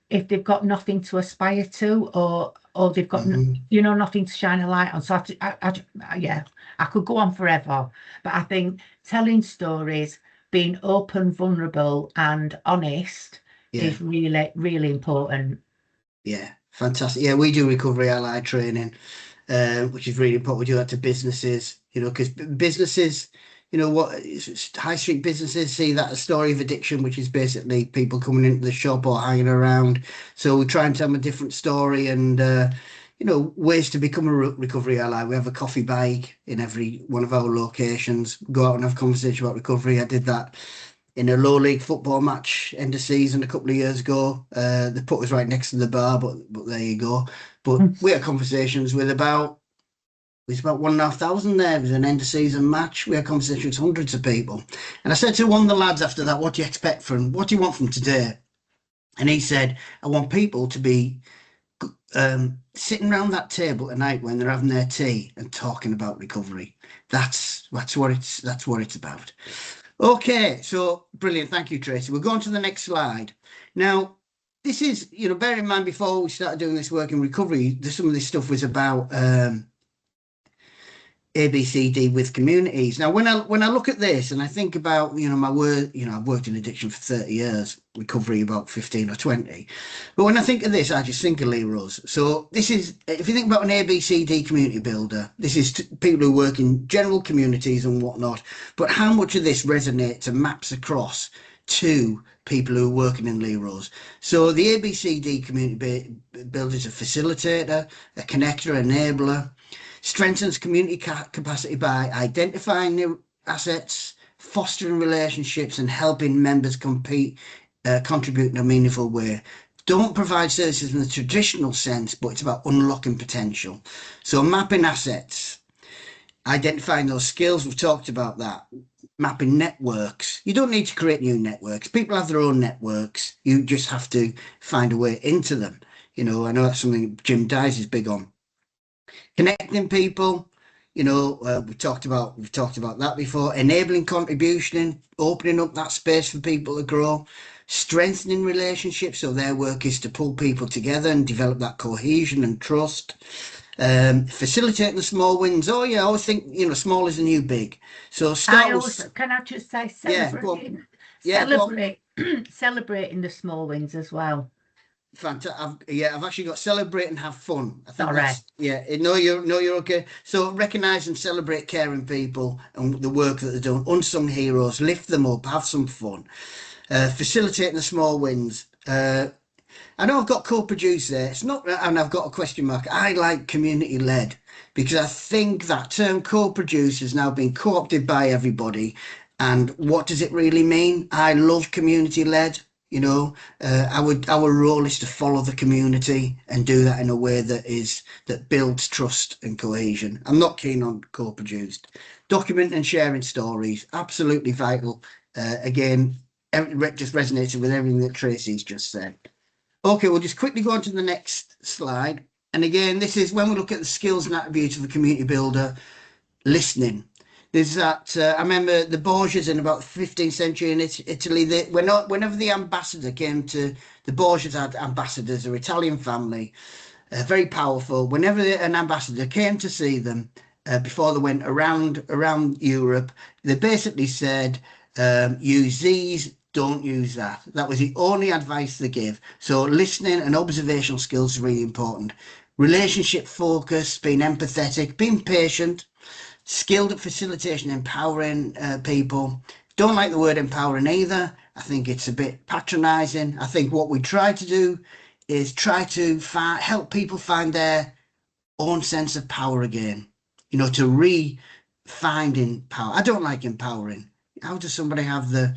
Speaker 2: if they've got nothing to aspire to, or they've got you know, nothing to shine a light on? So I could go on forever, but I think telling stories, being open, vulnerable and honest is really, really important.
Speaker 1: Fantastic. We do recovery ally training, which is really important. We do that to businesses, you know, because businesses, you know, what high street businesses see that a story of addiction, which is basically people coming into the shop or hanging around. So we try and tell them a different story, and you know, ways to become a recovery ally. We have a coffee bag in every one of our locations. Go out and have a conversation about recovery. I did that in a low league football match end of season a couple of years ago. They put us right next to the bar, but there you go. But we had conversations with about 1,500 there. It was an end of season match. We had conversations with hundreds of people. And I said to one of the lads after that, what do you want from today? And he said, I want people to be sitting around that table at night when they're having their tea and talking about recovery. That's what it's about. Okay, so brilliant. Thank you, Tracy. We'll go on to the next slide. Now, this is, you know, bear in mind, before we started doing this work in recovery, some of this stuff was about ABCD with communities. Now, when I look at this and I think about, you know, my work, you know, I've worked in addiction for 30 years, recovery about 15 or 20. But when I think of this, I just think of LERO's. So this is, if you think about an ABCD community builder, this is people who work in general communities and whatnot. But how much of this resonates and maps across to people who are working in LERO's? So the ABCD community builder is a facilitator, a connector, enabler, strengthens community capacity by identifying new assets, fostering relationships and helping members contribute in a meaningful way. Don't provide services in the traditional sense, but it's about unlocking potential. So mapping assets, identifying those skills, we've talked about that. Mapping networks. You don't need to create new networks. People have their own networks. You just have to find a way into them. You know, I know that's something Jim Dyes is big on. Connecting people, you know, we've talked about that before. Enabling contribution, opening up that space for people to grow. Strengthening relationships, so their work is to pull people together and develop that cohesion and trust. Facilitating the small wins. Oh yeah, I always think, you know, small is the new big. So
Speaker 2: can I just say celebrating the small wins as well.
Speaker 1: Fantastic. Yeah, I've actually got celebrate and have fun. I think
Speaker 2: Sorry.
Speaker 1: that's, yeah. No, you're okay. So recognise and celebrate caring people and the work that they're doing. Unsung heroes, lift them up, have some fun. Facilitating the small wins. I know I've got co-produce there. It's not, and I've got a question mark. I like community-led because I think that term co-produce has now been co-opted by everybody. And what does it really mean? I love community-led. You know, our role is to follow the community and do that in a way that builds trust and cohesion. I'm not keen on co-produced. Document and sharing stories, absolutely vital. Again, just resonated with everything that Tracy's just said. Okay, we'll just quickly go on to the next slide. And again, this is when we look at the skills and attributes of a community builder, listening. There's that, I remember the Borgias in about the 15th century in Italy, whenever the ambassador came to, the Borgias had ambassadors, an Italian family, very powerful. Whenever an ambassador came to see them, before they went around Europe, they basically said, use these, don't use that. That was the only advice they gave. So listening and observational skills is really important. Relationship focus, being empathetic, being patient, skilled at facilitation, empowering people. Don't like the word empowering either. I think it's a bit patronizing. I think what we try to do is try to help people find their own sense of power again. You know, to re-finding power. I don't like empowering. How does somebody have the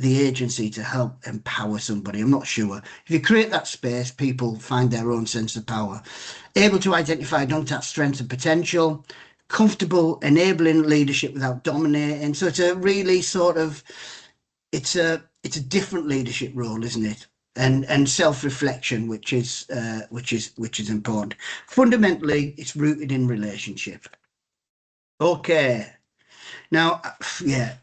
Speaker 1: agency to help empower somebody? I'm not sure. If you create that space, people find their own sense of power. Able to identify untapped strengths and potential. Comfortable enabling leadership without dominating. So it's a really sort of, it's a different leadership role, isn't it? And self-reflection, which is important. Fundamentally, it's rooted in relationship. Okay. Now, yeah,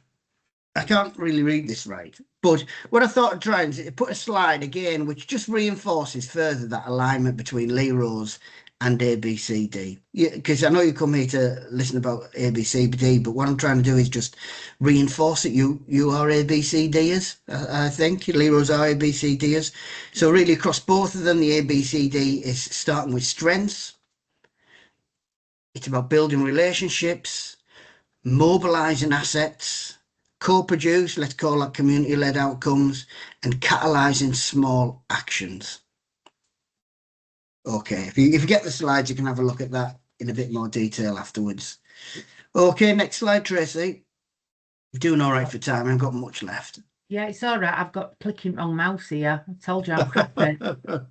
Speaker 1: I can't really read this right, but what I thought of trying to put a slide again, which just reinforces further that alignment between LEROs and ABCD. Yeah, because I know you come here to listen about ABCD, but what I'm trying to do is just reinforce it. You are ABCDers, I think. LEROs are ABCDers. So really across both of them, the ABCD is starting with strengths. It's about building relationships, mobilizing assets, co-produce, let's call that community-led outcomes, and catalyzing small actions. Okay, if you get the slides, you can have a look at that in a bit more detail afterwards. Okay, next slide, Tracy. You're doing all right for time. I haven't got much left.
Speaker 2: Yeah, it's all right. I've got clicking on mouse here. I told you I'm crappy. Come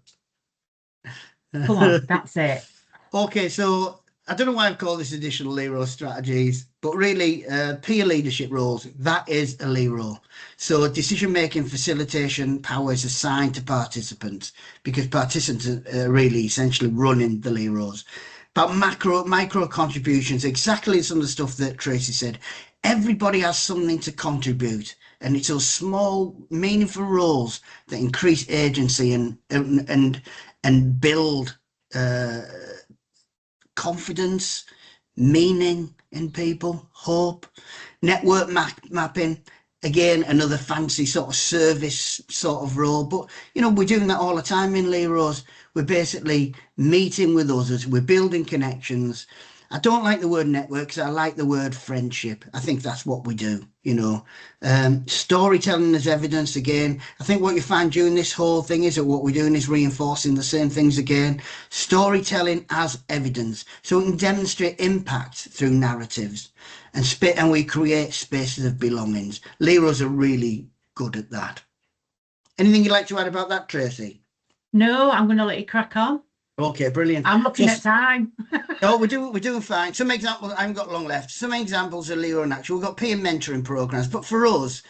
Speaker 2: on, that's it.
Speaker 1: Okay, so I don't know why I've called this additional LERO strategies, but really peer leadership roles, that is a LERO. So decision-making facilitation power is assigned to participants because participants are really essentially running the LEROs. But micro contributions, exactly some of the stuff that Tracy said. Everybody has something to contribute, and it's those small, meaningful roles that increase agency and build confidence, meaning in people, hope. Network mapping, again, another fancy sort of service sort of role, but you know, we're doing that all the time in LEROs. We're basically meeting with others, we're building connections. I don't like the word network because I like the word friendship. I think that's what we do, you know. Storytelling as evidence again. I think what you find during this whole thing is that what we're doing is reinforcing the same things again. Storytelling as evidence. So we can demonstrate impact through narratives and we create spaces of belongings. LEROs are really good at that. Anything you'd like to add about that, Tracy?
Speaker 2: No, I'm going to let you crack on.
Speaker 1: Okay, brilliant.
Speaker 2: I'm looking at time.
Speaker 1: Oh, we're doing fine. Some examples, I haven't got long left. Some examples are LERO and actual. We've got peer mentoring programs, but for us,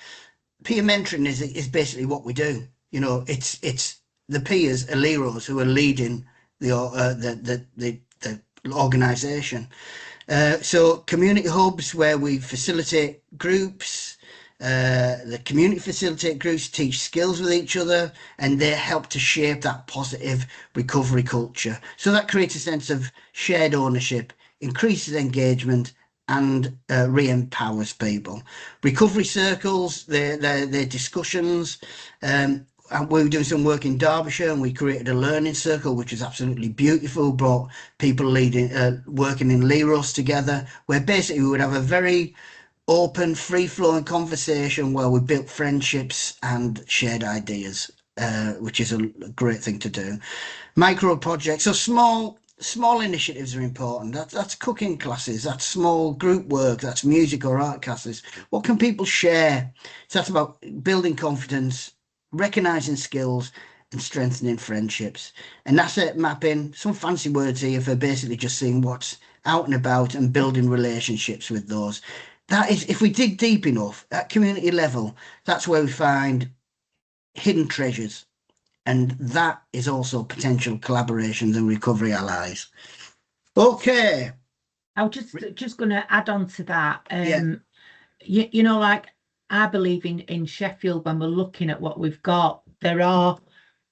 Speaker 1: peer mentoring is basically what we do. You know, it's the peers are LEROs who are leading the organisation. So community hubs where we facilitate groups. The community facilitate groups, teach skills with each other, and they help to shape that positive recovery culture. So that creates a sense of shared ownership, increases engagement, and re-empowers people. Recovery circles, their discussions, we were doing some work in Derbyshire, and we created a learning circle, which was absolutely beautiful. Brought people leading, working in LEROs together, where basically we would have a very open, free-flowing conversation where we built friendships and shared ideas, which is a great thing to do. Micro projects, so small initiatives are important. That's cooking classes, that's small group work, that's music or art classes. What can people share? So that's about building confidence, recognizing skills, and strengthening friendships. And asset mapping, some fancy words here for basically just seeing what's out and about and building relationships with those. That is, if we dig deep enough at community level, that's where we find hidden treasures. And that is also potential collaborations and recovery allies. Okay.
Speaker 2: I was just going to add on to that.
Speaker 1: Yeah.
Speaker 2: You know, like I believe in Sheffield, when we're looking at what we've got, there are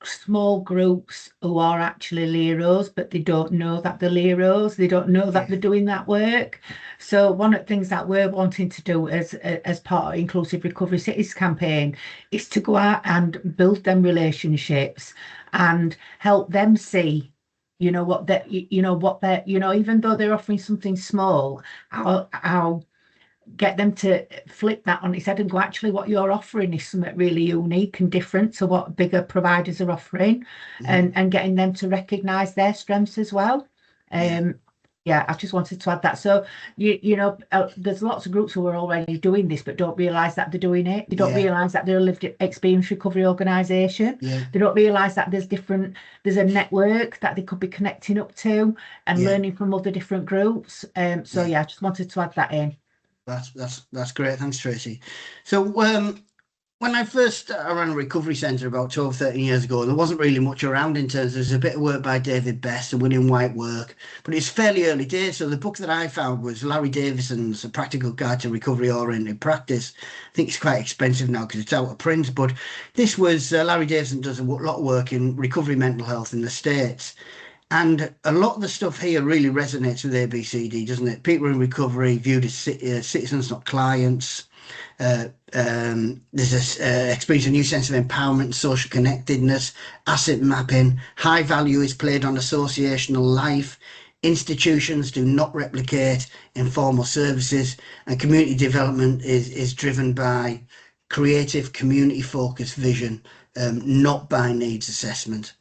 Speaker 2: small groups who are actually LEROs, but they don't know that they're LEROs. They don't know that they're doing that work. So one of the things that we're wanting to do as part of Inclusive Recovery Cities campaign is to go out and build them relationships and help them see, you know, what that, you know, what they're, you know, even though they're offering something small, how get them to flip that on its head and go, actually, what you're offering is something really unique and different to what bigger providers are offering, and getting them to recognize their strengths as well. Yeah, I just wanted to add that. So you know, there's lots of groups who are already doing this but don't realize that they're doing it. They don't realize that they're a lived experience recovery organization. They don't realize that there's a network that they could be connecting up to and learning from other different groups. So yeah, I just wanted to add that in.
Speaker 1: That's great. Thanks, Tracy. So when I first ran a recovery centre about 12, 13 years ago, there wasn't really much around in terms. There's a bit of work by David Best and William White work, but it's fairly early days. So the book that I found was Larry Davison's A Practical Guide to Recovery Oriented Practice. I think it's quite expensive now because it's out of print, but this was Larry Davison does a lot of work in recovery mental health in the States. And a lot of the stuff here really resonates with ABCD, doesn't it? People in recovery viewed as citizens, not clients. There's experience a new sense of empowerment and social connectedness, asset mapping, high value is played on associational life, institutions do not replicate informal services, and community development is driven by creative community focused vision, not by needs assessment.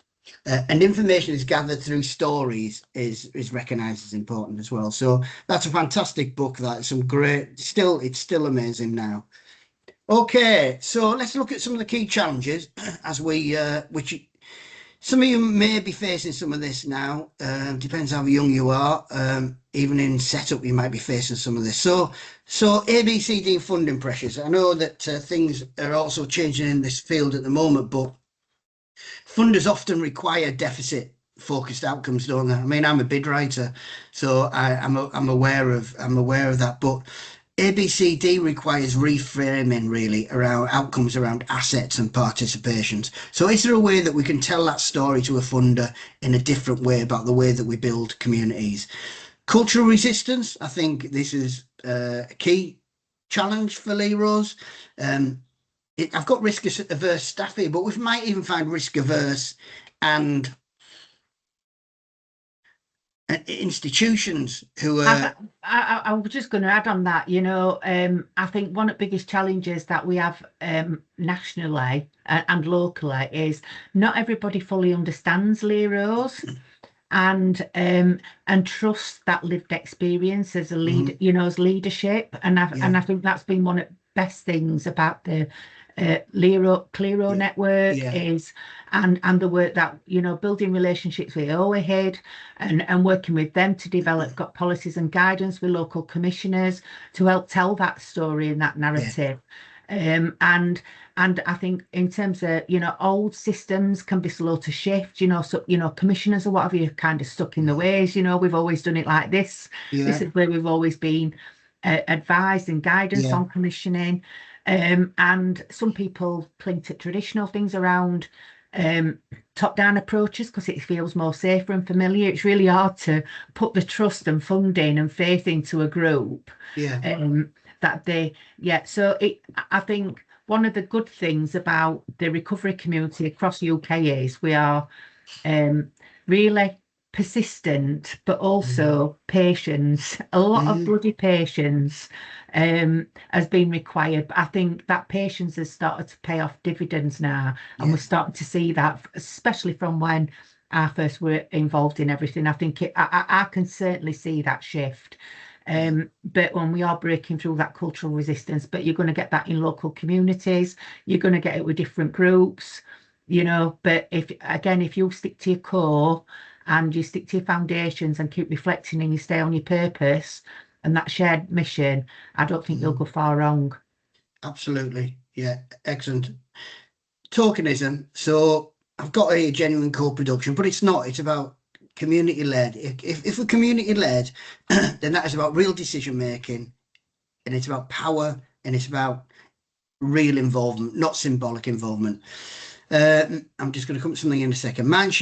Speaker 1: And information is gathered through stories is recognised as important as well. So that's a fantastic book. That's some great. It's still amazing now. Okay, so let's look at some of the key challenges as we which some of you may be facing some of this now. Depends how young you are. Even in setup, you might be facing some of this. So ABCD funding pressures. I know that things are also changing in this field at the moment, but funders often require deficit focused outcomes, don't they? I mean, I'm a bid writer, so I'm aware of that, but ABCD requires reframing really around outcomes around assets and participations. So is there a way that we can tell that story to a funder in a different way about the way that we build communities? Cultural resistance, I think this is a key challenge for LEROs. I've got risk averse staff here, but we might even find risk averse and institutions who are.
Speaker 2: I was just going to add on that. You know, I think one of the biggest challenges that we have nationally and locally is not everybody fully understands LEROs and trust that lived experience as a lead, you know, as leadership. And I think that's been one of the best things about the LERO network is and the work that, you know, building relationships with OAHID and working with them to develop got policies and guidance with local commissioners to help tell that story and that narrative. And I think in terms of, you know, old systems can be slow to shift, you know, so, you know, commissioners or whatever, you're kind of stuck in the ways, you know, we've always done it like this. This is where we've always been advised and guidance on commissioning. And some people cling to traditional things around top-down approaches because it feels more safer and familiar. It's really hard to put the trust and funding and faith into a group that they so I think one of the good things about the recovery community across the UK is we are really persistent, but also patience. A lot of bloody patience has been required. But I think that patience has started to pay off dividends now, and we're starting to see that, especially from when I first were involved in everything. I think I can certainly see that shift. But when we are breaking through that cultural resistance, but you're going to get that in local communities, you're going to get it with different groups, you know. But if you stick to your core and you stick to your foundations and keep reflecting and you stay on your purpose and that shared mission, I don't think you'll go far wrong.
Speaker 1: Absolutely. Yeah, excellent. Tokenism. So I've got a genuine co-production, but it's not. It's about community-led. If we're community-led, then that is about real decision making, and it's about power, and it's about real involvement, not symbolic involvement. I'm just going to come to something in a second. Mind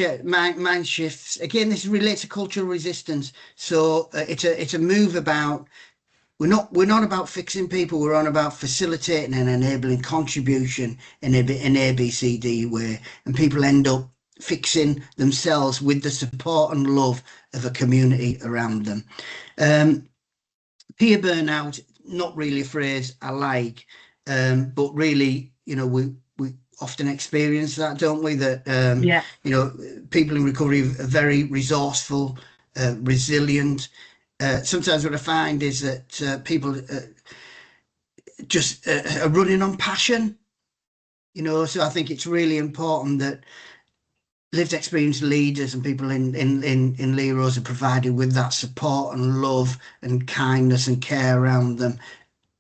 Speaker 1: shifts. Again, this relates to cultural resistance. So it's a move about we're not about fixing people. We're on about facilitating and enabling contribution in an ABCD way, and people end up fixing themselves with the support and love of a community around them. Peer burnout, not really a phrase I like, but really, you know, we often experience that, don't we? That you know, people in recovery are very resourceful, resilient. Sometimes what I find is that people just are running on passion, you know. So I think it's really important that lived experience leaders and people in LEROs are provided with that support and love and kindness and care around them,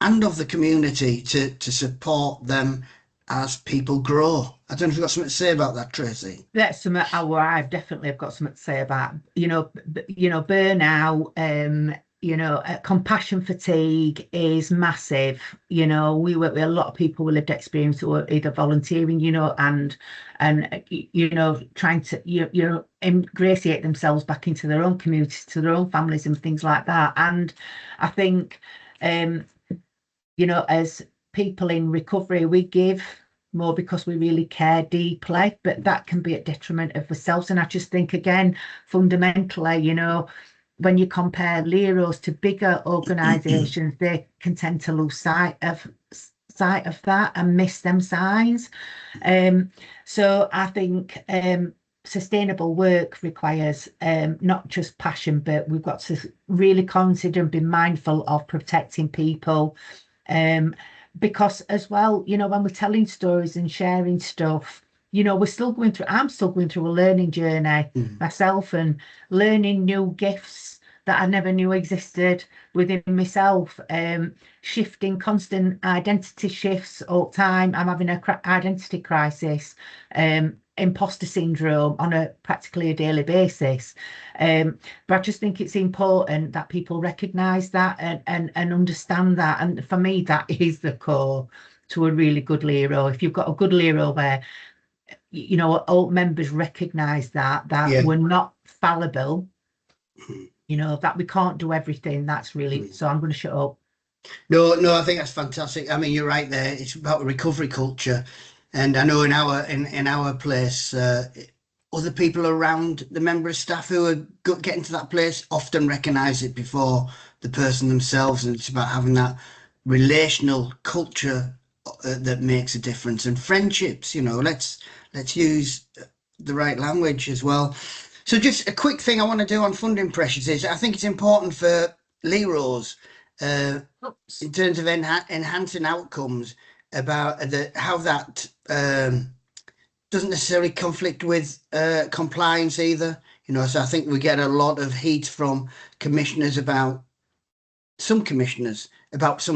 Speaker 1: and of the community to support them as people grow. I don't know if you've got something to say about that, Tracy.
Speaker 2: That's something I've definitely got something to say about, you know, burnout, you know, compassion fatigue is massive. You know, we work with a lot of people with lived experience who are either volunteering, you know, and you know, trying to you know, ingratiate themselves back into their own communities, to their own families and things like that. And I think you know, as people in recovery, we give more because we really care deeply, but that can be at detriment of ourselves. And I just think, again, fundamentally, you know, when you compare LEROs to bigger organisations, they can tend to lose sight of that and miss them signs. So I think sustainable work requires not just passion, but we've got to really consider and be mindful of protecting people. Because as well, you know, when we're telling stories and sharing stuff, you know, I'm still going through a learning journey myself, and learning new gifts that I never knew existed within myself, shifting, constant identity shifts all the time. I'm having an identity crisis, imposter syndrome on practically a daily basis. But I just think it's important that people recognise that and understand that. And for me, that is the core to a really good LERO. If you've got a good LERO where, you know, all members recognise that we're not fallible, you know, that we can't do everything, that's really, so I'm going to shut up.
Speaker 1: No, I think that's fantastic. I mean, you're right there. It's about a recovery culture. And I know in our place, other people around the member of staff who are getting to that place often recognise it before the person themselves, and it's about having that relational culture that makes a difference. And friendships, you know, let's use the right language as well. So just a quick thing I want to do on funding pressures is I think it's important for LEROs in terms of enhancing outcomes, about how that doesn't necessarily conflict with compliance either. You know, so I think we get a lot of heat from commissioners about some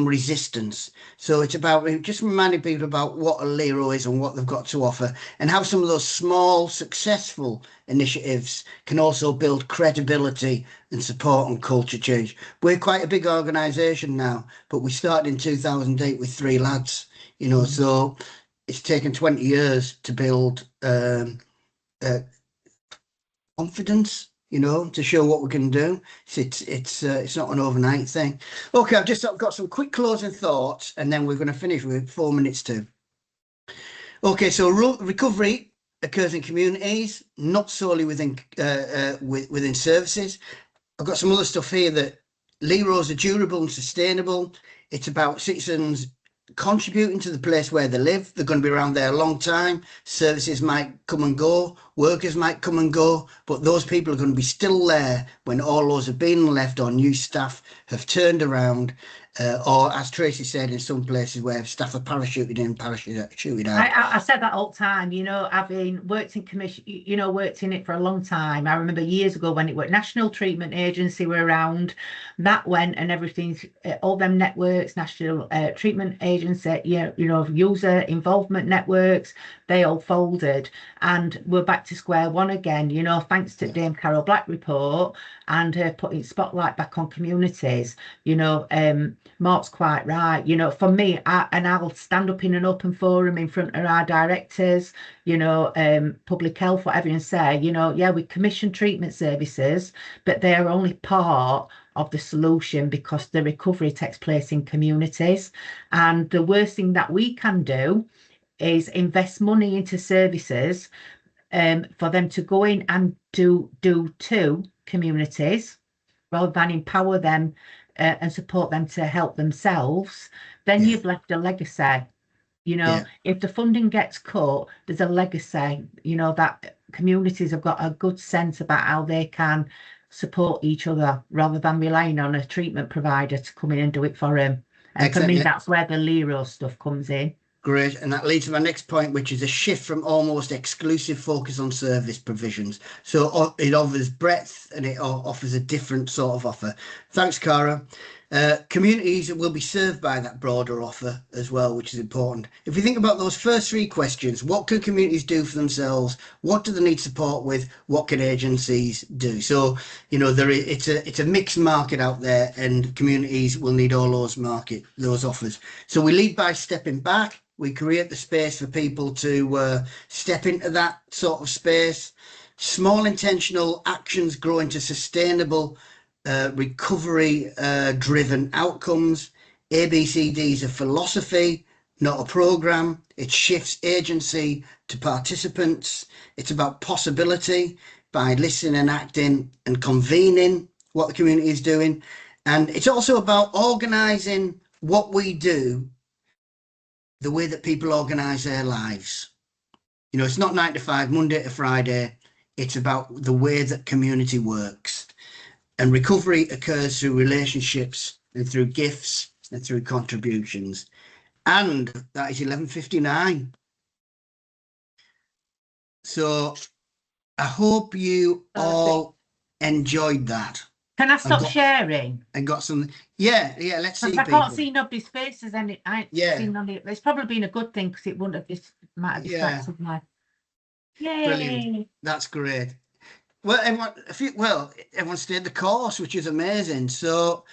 Speaker 1: resistance. So it's about just reminding people about what a LERO is and what they've got to offer, and how some of those small successful initiatives can also build credibility and support and culture change. We're quite a big organisation now, but we started in 2008 with 3 lads, you know, so it's taken 20 years to build confidence, you know, to show what we can do. It's not an overnight thing. Okay, I've got some quick closing thoughts, and then we're going to finish with 4 minutes too. Okay, so recovery occurs in communities, not solely within within services. I've got some other stuff here that LEROs are durable and sustainable. It's about citizens contributing to the place where they live. They're going to be around there a long time. Services might come and go, workers might come and go, but those people are going to be still there when all those have been left or new staff have turned around. Or as Tracy said, in some places where staff are parachuted in, parachuted out.
Speaker 2: I said that all the time, you know, having worked in commission, you know, worked in it for a long time. I remember years ago when it was National Treatment Agency were around, that went and everything, all them networks, National Treatment Agency, you know, user involvement networks, they all folded and we're back to square one again, you know, thanks to Dame Carol Black report and her putting spotlight back on communities, you know. Mark's quite right, you know, for me, I'll stand up in an open forum in front of our directors, you know, public health, whatever, and say, you know, yeah, we commission treatment services, but they are only part of the solution because the recovery takes place in communities. And the worst thing that we can do is invest money into services for them to go in and do to communities rather than empower them and support them to help themselves. Then you've left a legacy. You know, if the funding gets cut, there's a legacy, you know, that communities have got a good sense about how they can support each other rather than relying on a treatment provider to come in and do it for them. And for me, that's where the LERO stuff comes in.
Speaker 1: Great. And that leads to my next point, which is a shift from almost exclusive focus on service provisions. So it offers breadth and it offers a different sort of offer. Thanks, Cara. Communities will be served by that broader offer as well, which is important. If we think about those first three questions, what can communities do for themselves? What do they need support with? What can agencies do? So, you know, it's a mixed market out there and communities will need all those offers. So we lead by stepping back. We create the space for people to step into that sort of space. Small intentional actions grow into sustainable recovery driven outcomes. ABCD is a philosophy, not a program. It shifts agency to participants. It's about possibility by listening and acting and convening what the community is doing. And it's also about organising what we do the way that people organise their lives. You know, it's not 9 to 5, Monday to Friday. It's about the way that community works. And recovery occurs through relationships and through gifts and through contributions. And that is 11:59. So I hope you all enjoyed that.
Speaker 2: Can I stop sharing?
Speaker 1: And got some, yeah, let's see.
Speaker 2: I can't see nobody's faces, and I ain't seen none of it. It's probably been a good thing because it wouldn't have this might have distracted me. Yay!
Speaker 1: Brilliant. That's great. Well, everyone stayed the course, which is amazing. So,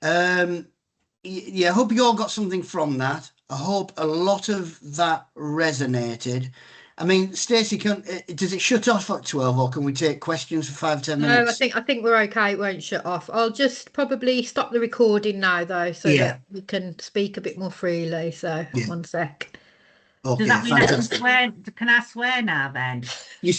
Speaker 1: yeah, I hope you all got something from that. I hope a lot of that resonated. I mean, Stacey, does it shut off at 12 or can we take questions for 5-10 minutes?
Speaker 4: No, I think we're okay. It won't shut off. I'll just probably stop the recording now though, so that we can speak a bit more freely. So 1 sec.
Speaker 1: Okay,
Speaker 2: does that mean I can swear? Can I swear now then?
Speaker 1: You